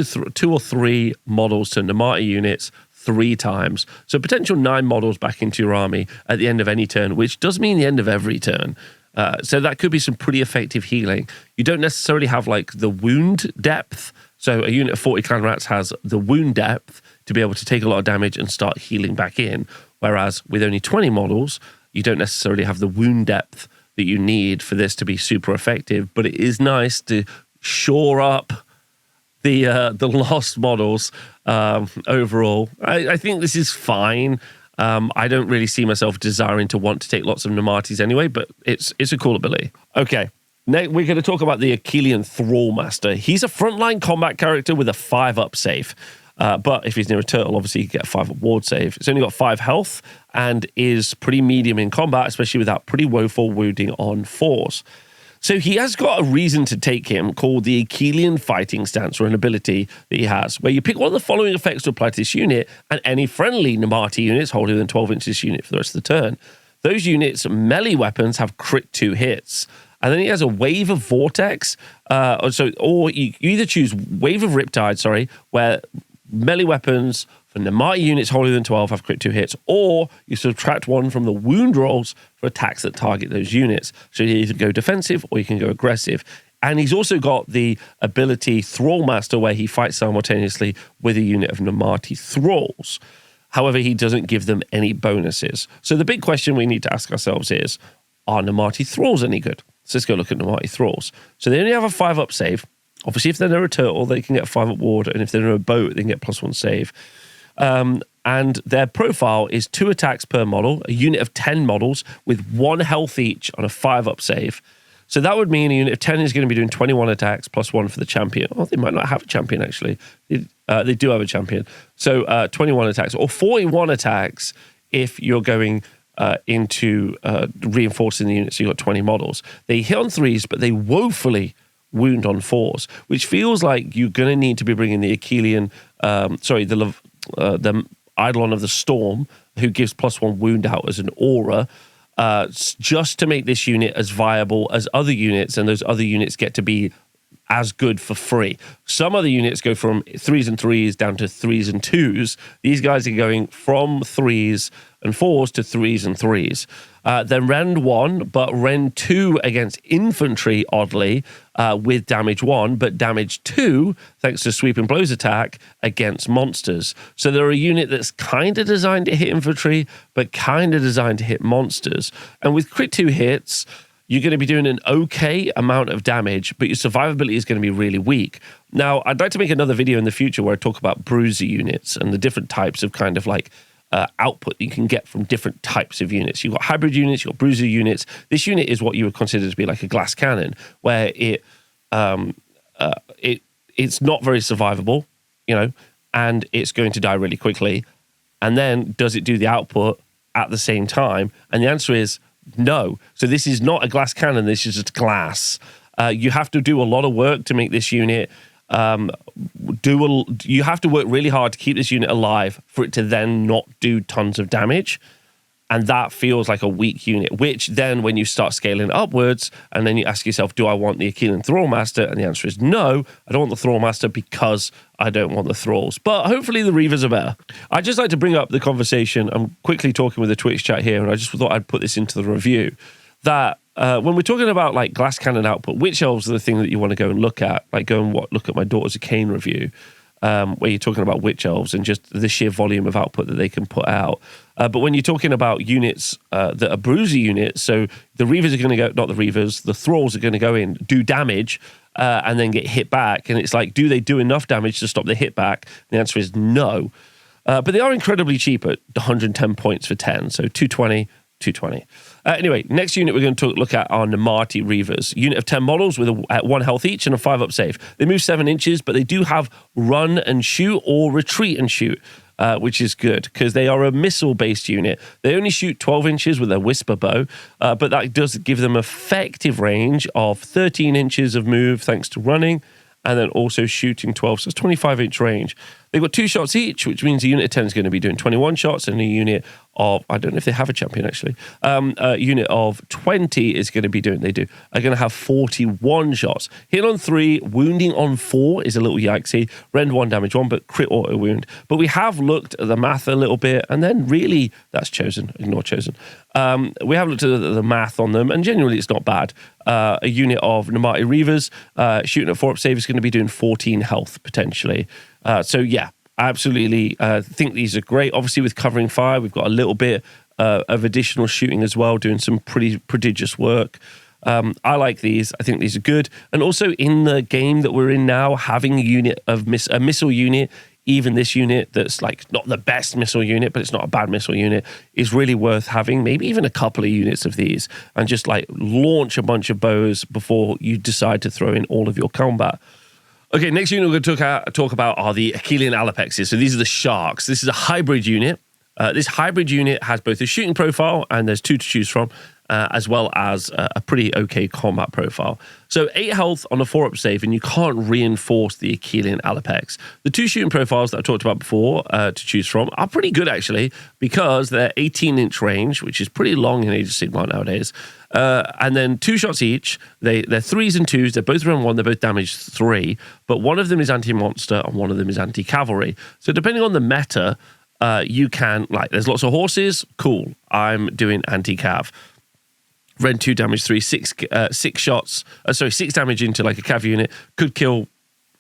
or 3 models to Namarti units 3 times. So potential 9 models back into your army at the end of any turn, which does mean the end of every turn. So that could be some pretty effective healing. You don't necessarily have like the wound depth. So a unit of 40 clan rats has the wound depth to be able to take a lot of damage and start healing back in. Whereas with only 20 models, you don't necessarily have the wound depth that you need for this to be super effective. But it is nice to shore up the lost models overall. I think this is fine. I don't really see myself desiring to want to take lots of Namartis anyway, but it's a cool ability. Okay, next we're going to talk about the Akhelian Thrall Master. He's a frontline combat character with a 5-up save. But if he's near a turtle, obviously you get a 5-up ward save. It's only got 5 health and is pretty medium in combat, especially with that pretty woeful wounding on 4s. So he has got a reason to take him called the Akhelian Fighting Stance, or an ability that he has, where you pick one of the following effects to apply to this unit, and any friendly Namarti units holding within 12 inches of this unit for the rest of the turn. Those units' melee weapons have crit 2 hits. And then he has a Wave of Vortex, or you either choose Wave of Riptide, where melee weapons for Namarti units holding than 12 have crit 2 hits, or you subtract 1 from the wound rolls for attacks that target those units. So you either go defensive or you can go aggressive. And he's also got the ability Thrall Master, where he fights simultaneously with a unit of Namarti thralls. However, he doesn't give them any bonuses. So the big question we need to ask ourselves is, are Namarti thralls any good? So let's go look at Namarti thralls. So they only have a 5-up save. Obviously, if they're near a turtle, they can get a 5-up ward, and if they're near a boat, they can get +1 save. And their profile is 2 attacks per model, a unit of 10 models with 1 health each on a 5-up save. So that would mean a unit of 10 is going to be doing 21 attacks +1 for the champion. Oh, they might not have a champion, actually. They do have a champion. So 21 attacks, or 41 attacks if you're going into reinforcing the unit, so you've got 20 models. They hit on 3s, but they woefully wound on 4s, which feels like you're going to need to be bringing the Akhelian, the Eidolon of the Storm, who gives +1 wound out as an aura, just to make this unit as viable as other units, and those other units get to be as good for free. Some other units go from 3s and 3s down to 3s and 2s. These guys are going from 3s and 4s to 3s and 3s. Then Rend 1, but Rend 2 against infantry, oddly, with damage 1, but damage 2, thanks to Sweep and Blows attack, against monsters. So they're a unit that's kind of designed to hit infantry, but kind of designed to hit monsters. And with crit 2 hits, you're going to be doing an okay amount of damage, but your survivability is going to be really weak. Now, I'd like to make another video in the future where I talk about bruiser units and the different types of kind of like output you can get from different types of units. You've got hybrid units, you've got bruiser units. This unit is what you would consider to be like a glass cannon, where it it's not very survivable, you know, and it's going to die really quickly. And then does it do the output at the same time? And the answer is no. So this is not a glass cannon. This is just glass. You have to do a lot of work to make this unit. You have to work really hard to keep this unit alive for it to then not do tons of damage. And that feels like a weak unit, which then when you start scaling upwards and then you ask yourself, do I want the Akhelian Thrallmaster? And the answer is no, I don't want the Thrallmaster because I don't want the Thralls. But hopefully the Reavers are better. I'd just like to bring up the conversation. I'm quickly talking with the Twitch chat here, and I just thought I'd put this into the review. That when we're talking about like glass cannon output, witch elves are the thing that you want to go and look at. Like go and look at my Daughters of Cain review. Where you're talking about witch elves and just the sheer volume of output that they can put out. But when you're talking about units that are bruiser units, so the Reavers are going to go, not the Reavers, the Thralls are going to go in, do damage, and then get hit back. And it's like, do they do enough damage to stop the hit back? The answer is no. But they are incredibly cheap at 110 points for 10, so 220, 220. Anyway, next unit we're going to look at are Namarti Reavers. Unit of 10 models with at 1 health each and a 5 up save. They move 7 inches, but they do have run and shoot or retreat and shoot, which is good because they are a missile-based unit. They only shoot 12 inches with their whisper bow, but that does give them effective range of 13 inches of move thanks to running, and then also shooting 12, so it's 25-inch range. They've got 2 shots each, which means a unit of 10 is going to be doing 21 shots, and a unit of, I don't know if they have a champion actually, a unit of 20 is going to be doing, are going to have 41 shots. Hit on 3, wounding on 4 is a little yikesy. Rend 1, damage 1, but crit auto wound. But we have looked at the math a little bit, and then really, that's chosen, ignore chosen. We have looked at the math on them, and genuinely it's not bad. A unit of Namarti Reavers shooting at 4 up save is going to be doing 14 health potentially. So yeah, I absolutely think these are great. Obviously with covering fire, we've got a little bit of additional shooting as well, doing some pretty prodigious work. I like these. I think these are good. And also in the game that we're in now, having a unit of a missile unit, even this unit that's like not the best missile unit, but it's not a bad missile unit, is really worth having. Maybe even a couple of units of these and just like launch a bunch of bows before you decide to throw in all of your combat. Okay, next unit we're going to talk about are the Akhelian allopexes. So these are the sharks. This is a hybrid unit. This hybrid unit has both a shooting profile, and there's 2 to choose from, as well as a pretty okay combat profile. So 8 health on a 4-up save, and you can't reinforce the Akhelian allopex. The 2 shooting profiles that I talked about before to choose from are pretty good, actually, because they're 18-inch range, which is pretty long in Age of Sigmar nowadays. And then 2 shots each. They're 3s and 2s. They're both around 1. They're both damage 3. But one of them is anti-monster and one of them is anti-cavalry. So depending on the meta, you can, like, there's lots of horses. Cool. I'm doing anti-cav. Rend 2, damage 3, 6 shots. 6 damage into like a cav unit. Could kill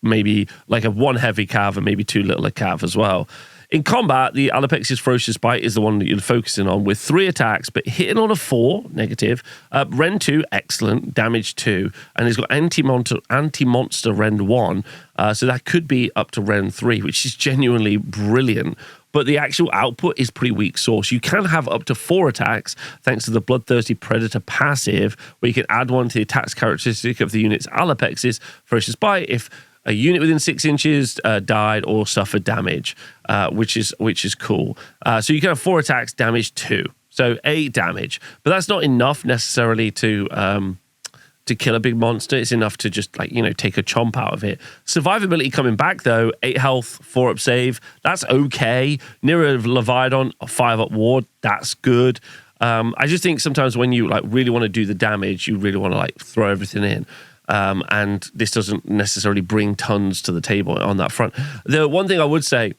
maybe like a 1 heavy cav and maybe 2 littler cav as well. In combat, the Allopex's Ferocious Bite is the one that you're focusing on with 3 attacks, but hitting on a 4, negative. Rend 2, excellent, damage 2. And he's got anti-monster Rend 1, so that could be up to Rend 3, which is genuinely brilliant. But the actual output is pretty weak source. You can have up to 4 attacks thanks to the Bloodthirsty Predator passive, where you can add one to the attacks characteristic of the unit's Allopex's Ferocious Bite if a unit within 6 inches died or suffered damage, which is cool. So you can have 4 attacks, damage 2. So 8 damage. But that's not enough necessarily to kill a big monster. It's enough to just, like, you know, take a chomp out of it. Survivability coming back, though, 8 health, 4 up save. That's okay. Near a leviadon, a 5 up ward. That's good. I just think sometimes when you like really want to do the damage, you really want to like throw everything in. And this doesn't necessarily bring tons to the table on that front. The one thing I would say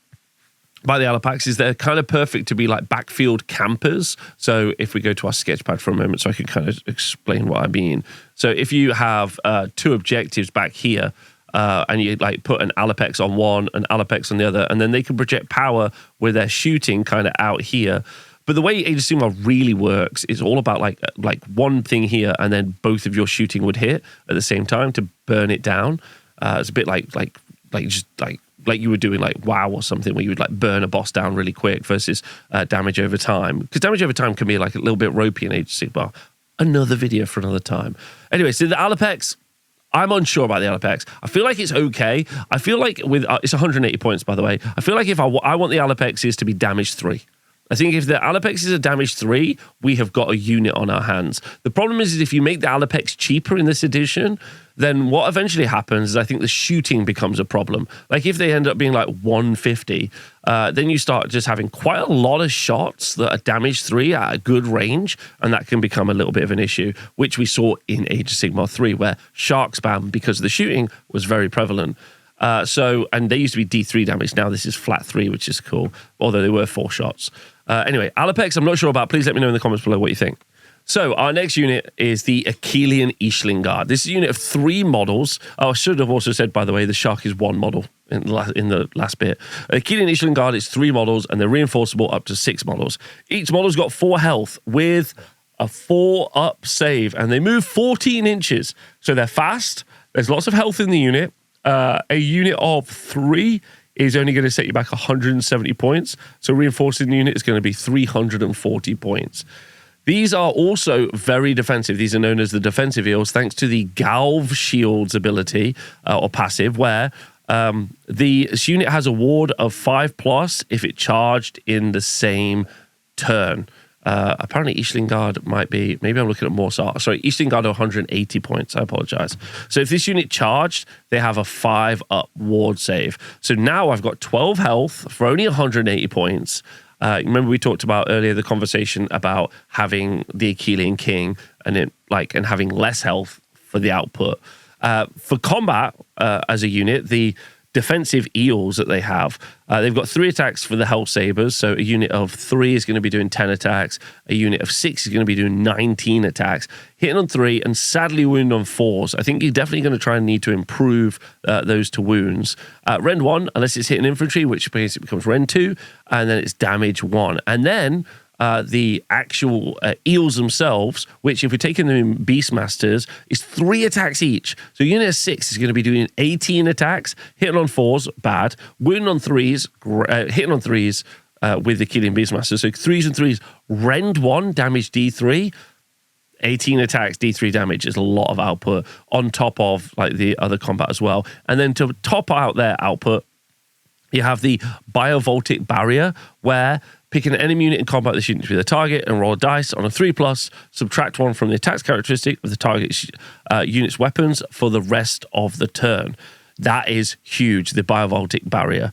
by the allopex is they're kind of perfect to be like backfield campers. So if we go to our sketchpad for a moment so I can kind of explain what I mean. So if you have 2 objectives back here, and you like put an allopex on one, an allopex on the other, and then they can project power with their shooting kind of out here. But the way Age of Sigmar really works is all about like one thing here, and then both of your shooting would hit at the same time to burn it down. It's a bit like you were doing like WoW or something, where you would like burn a boss down really quick versus damage over time. Because damage over time can be like a little bit ropey in Age of Sigmar. Another video for another time. Anyway, so the allopex, I'm unsure about the allopex. I feel like it's okay. I feel like with it's 180 points, by the way. I feel like if I want the allopexes to be damage 3. I think if the allopex is a damage 3, we have got a unit on our hands. The problem is if you make the allopex cheaper in this edition, then what eventually happens is I think the shooting becomes a problem. Like if they end up being like 150, then you start just having quite a lot of shots that are damage 3 at a good range, and that can become a little bit of an issue, which we saw in Age of Sigmar 3, where shark spam, because of the shooting, was very prevalent. And they used to be D3 damage. Now this is flat 3, which is cool, although they were 4 shots. Anyway, allopex, I'm not sure about. Please let me know in the comments below what you think. So our next unit is the Akhelian Ishlingar. This is a unit of 3 models. Oh, I should have also said, by the way, the shark is 1 model in the last bit. Akhelian Ishlingar is 3 models, and they're reinforceable up to 6 models. Each model's got 4 health with a 4-up save, and they move 14 inches. So they're fast. There's lots of health in the unit. A unit of 3 is only going to set you back 170 points. So reinforcing the unit is going to be 340 points. These are also very defensive. These are known as the defensive eels, thanks to the Galv Shields ability, or passive, where this unit has a ward of 5+ if it charged in the same turn. Apparently Ishlingard might be, maybe I'm looking at more, sorry, Ishlingard 180 points, I apologize. So if this unit charged, they have a 5-up ward save. So now I've got 12 health for only 180 points. Remember we talked about earlier the conversation about having the Akhelian King and having less health for the output. For combat as a unit, the defensive eels that they have, they've got 3 attacks for the Hell Sabers. So a unit of 3 is going to be doing 10 attacks. A unit of 6 is going to be doing 19 attacks. Hitting on 3 and sadly wound on 4s. I think you're definitely going to try and need to improve those to wounds. Rend 1, unless it's hitting infantry, which basically becomes Rend 2, and then it's damage 1. And then the actual eels themselves, which if we're taking them in Beastmasters, is 3 attacks each. So unit of 6 is going to be doing 18 attacks. Hitting on 4s, bad. Wounding on 3s, hitting on 3s with the Akhelian Beastmasters. So 3s and 3s, Rend 1, damage D3. 18 attacks, D3 damage is a lot of output on top of like the other combat as well. And then to top out their output, you have the Biovoltic Barrier, where pick an enemy unit in combat this unit to be the target and roll a dice on a 3+, subtract 1 from the attacks characteristic of the target unit's weapons for the rest of the turn. That is huge, the Biovoltic Barrier.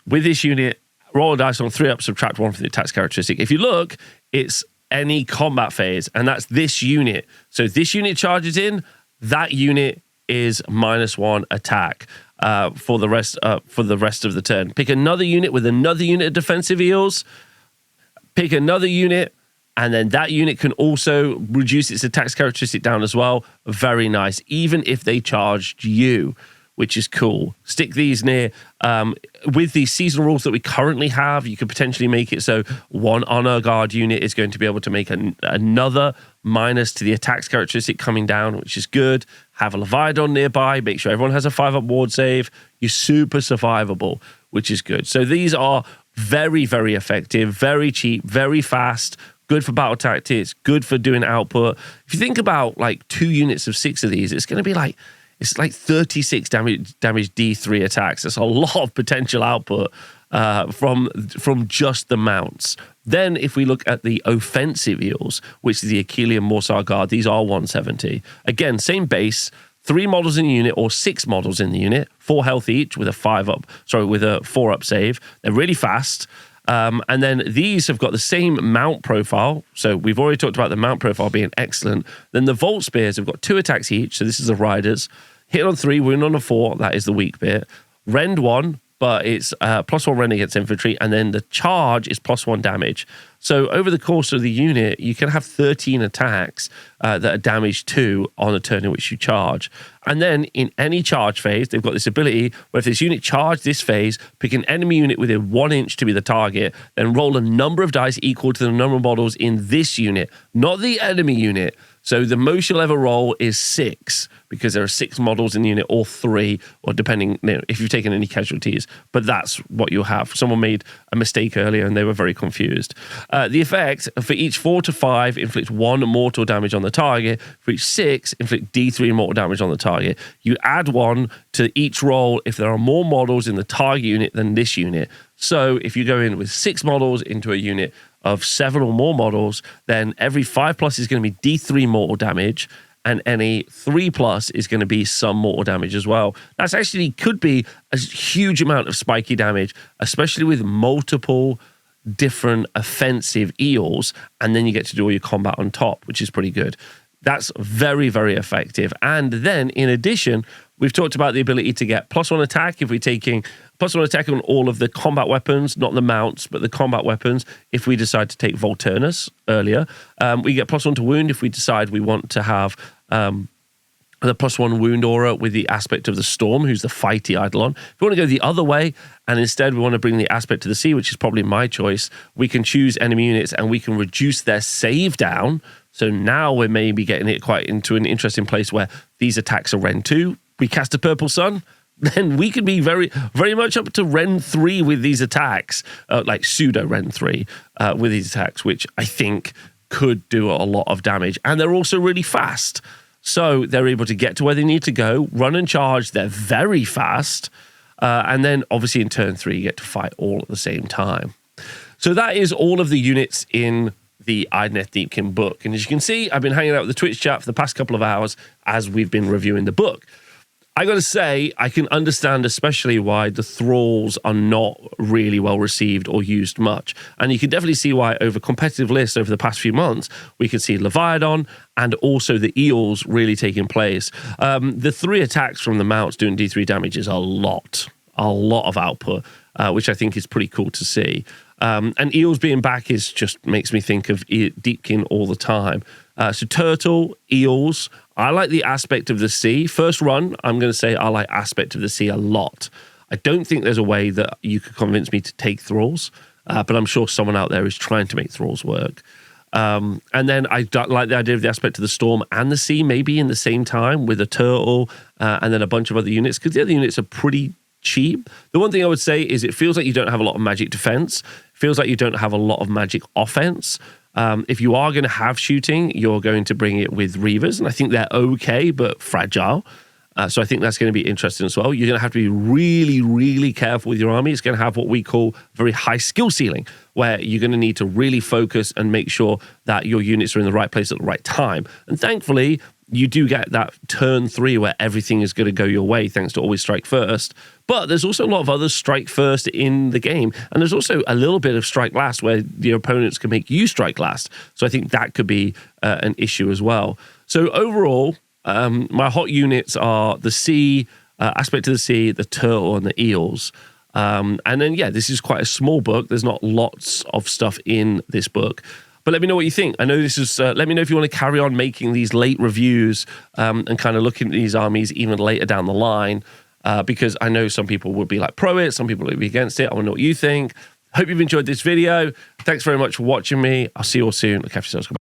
With this unit, roll a dice on a 3-up, subtract 1 from the attacks characteristic. If you look, it's any combat phase, and that's this unit. So this unit charges in, that unit is -1 attack. For the rest of the turn. Pick another unit with another unit of defensive eels. Pick another unit, and then that unit can also reduce its attacks characteristic down as well. Very nice, even if they charged you, which is cool. Stick these near. With the seasonal rules that we currently have, you could potentially make it so 1 honor guard unit is going to be able to make another minus to the attacks characteristic coming down, which is good. Have a leviadon nearby. Make sure everyone has a 5-up ward save. You're super survivable, which is good. So these are very, very effective, very cheap, very fast, good for battle tactics, good for doing output. If you think about like 2 units of 6 of these, it's going to be like, it's like 36 damage D3 attacks. That's a lot of potential output from just the mounts. Then if we look at the offensive eels, which is the Akhelian Morsar Guard, these are 170. Again, same base, 3 models in the unit or 6 models in the unit, 4 health each with a 4-up save. They're really fast. And then these have got the same mount profile. So we've already talked about the mount profile being excellent. Then the Volt Spears have got 2 attacks each. So this is the Riders. Hit on 3, wound on a 4. That is the weak bit. Rend 1, but it's +1 rend against infantry. And then the charge is +1 damage. So over the course of the unit, you can have 13 attacks that are damage 2 on a turn in which you charge. And then in any charge phase, they've got this ability where if this unit charged this phase, pick an enemy unit within 1 inch to be the target, then roll a number of dice equal to the number of models in this unit, not the enemy unit. So the most you'll ever roll is 6, because there are 6 models in the unit, or 3, or depending, if you've taken any casualties. But that's what you'll have. Someone made a mistake earlier and they were very confused. The effect, for each 4 to 5, inflict 1 mortal damage on the target. For each 6, inflict D3 mortal damage on the target. You add 1 to each roll if there are more models in the target unit than this unit. So if you go in with 6 models into a unit of 7 or more models, then every 5+ is going to be D3 mortal damage, and any 3+ is going to be some mortal damage as well. That's actually could be a huge amount of spiky damage, especially with multiple different offensive eels, and then you get to do all your combat on top, which is pretty good. That's very, very effective. And then, in addition, we've talked about the ability to get +1 attack if we're taking +1 attack on all of the combat weapons, not the mounts, but the combat weapons. If we decide to take Volturnos earlier, we get +1 to wound if we decide we want to have the +1 wound aura with the aspect of the storm, who's the fighty Eidolon. If we want to go the other way, and instead we want to bring the aspect to the sea, which is probably my choice, we can choose enemy units and we can reduce their save down. So now we're maybe getting it quite into an interesting place where these attacks are Ren 2. We cast a Purple Sun, then we could be very, very much up to Ren 3 with these attacks, like pseudo Ren 3 with these attacks, which I think could do a lot of damage. And they're also really fast. So they're able to get to where they need to go, run and charge. They're very fast. And then obviously in turn 3, you get to fight all at the same time. So that is all of the units in the Idoneth Deepkin book. And as you can see, I've been hanging out with the Twitch chat for the past couple of hours as we've been reviewing the book. I got to say, I can understand especially why the thralls are not really well received or used much. And you can definitely see why over competitive lists over the past few months, we can see leviadon and also the eels really taking place. The 3 attacks from the mounts doing D3 damage is a lot of output, which I think is pretty cool to see. And eels being back is just makes me think of Deepkin all the time. So turtle, eels, I like the aspect of the sea. First run, I'm going to say I like aspect of the sea a lot. I don't think there's a way that you could convince me to take thralls, but I'm sure someone out there is trying to make thralls work. And then I like the idea of the aspect of the storm and the sea maybe in the same time with a turtle and then a bunch of other units, because the other units are pretty cheap. The one thing I would say is it feels like you don't have a lot of magic defense. It feels like you don't have a lot of magic offense. If you are going to have shooting, you're going to bring it with reavers, and I think they're okay, but fragile. So I think that's going to be interesting as well. You're going to have to be really, really careful with your army. It's going to have what we call very high skill ceiling, where you're going to need to really focus and make sure that your units are in the right place at the right time. And thankfully, you do get that turn 3 where everything is going to go your way thanks to always strike first. But there's also a lot of other strike first in the game. And there's also a little bit of strike last where your opponents can make you strike last. So I think that could be an issue as well. So overall, my hot units are the sea, aspect of the sea, the turtle, and the eels. And then, yeah, this is quite a small book. There's not lots of stuff in this book. But let me know what you think. I know this is, let me know if you want to carry on making these late reviews and kind of looking at these armies even later down the line, because I know some people would be like pro it, some people would be against it. I want to know what you think. Hope you've enjoyed this video. Thanks very much for watching me. I'll see you all soon. Look after yourselves.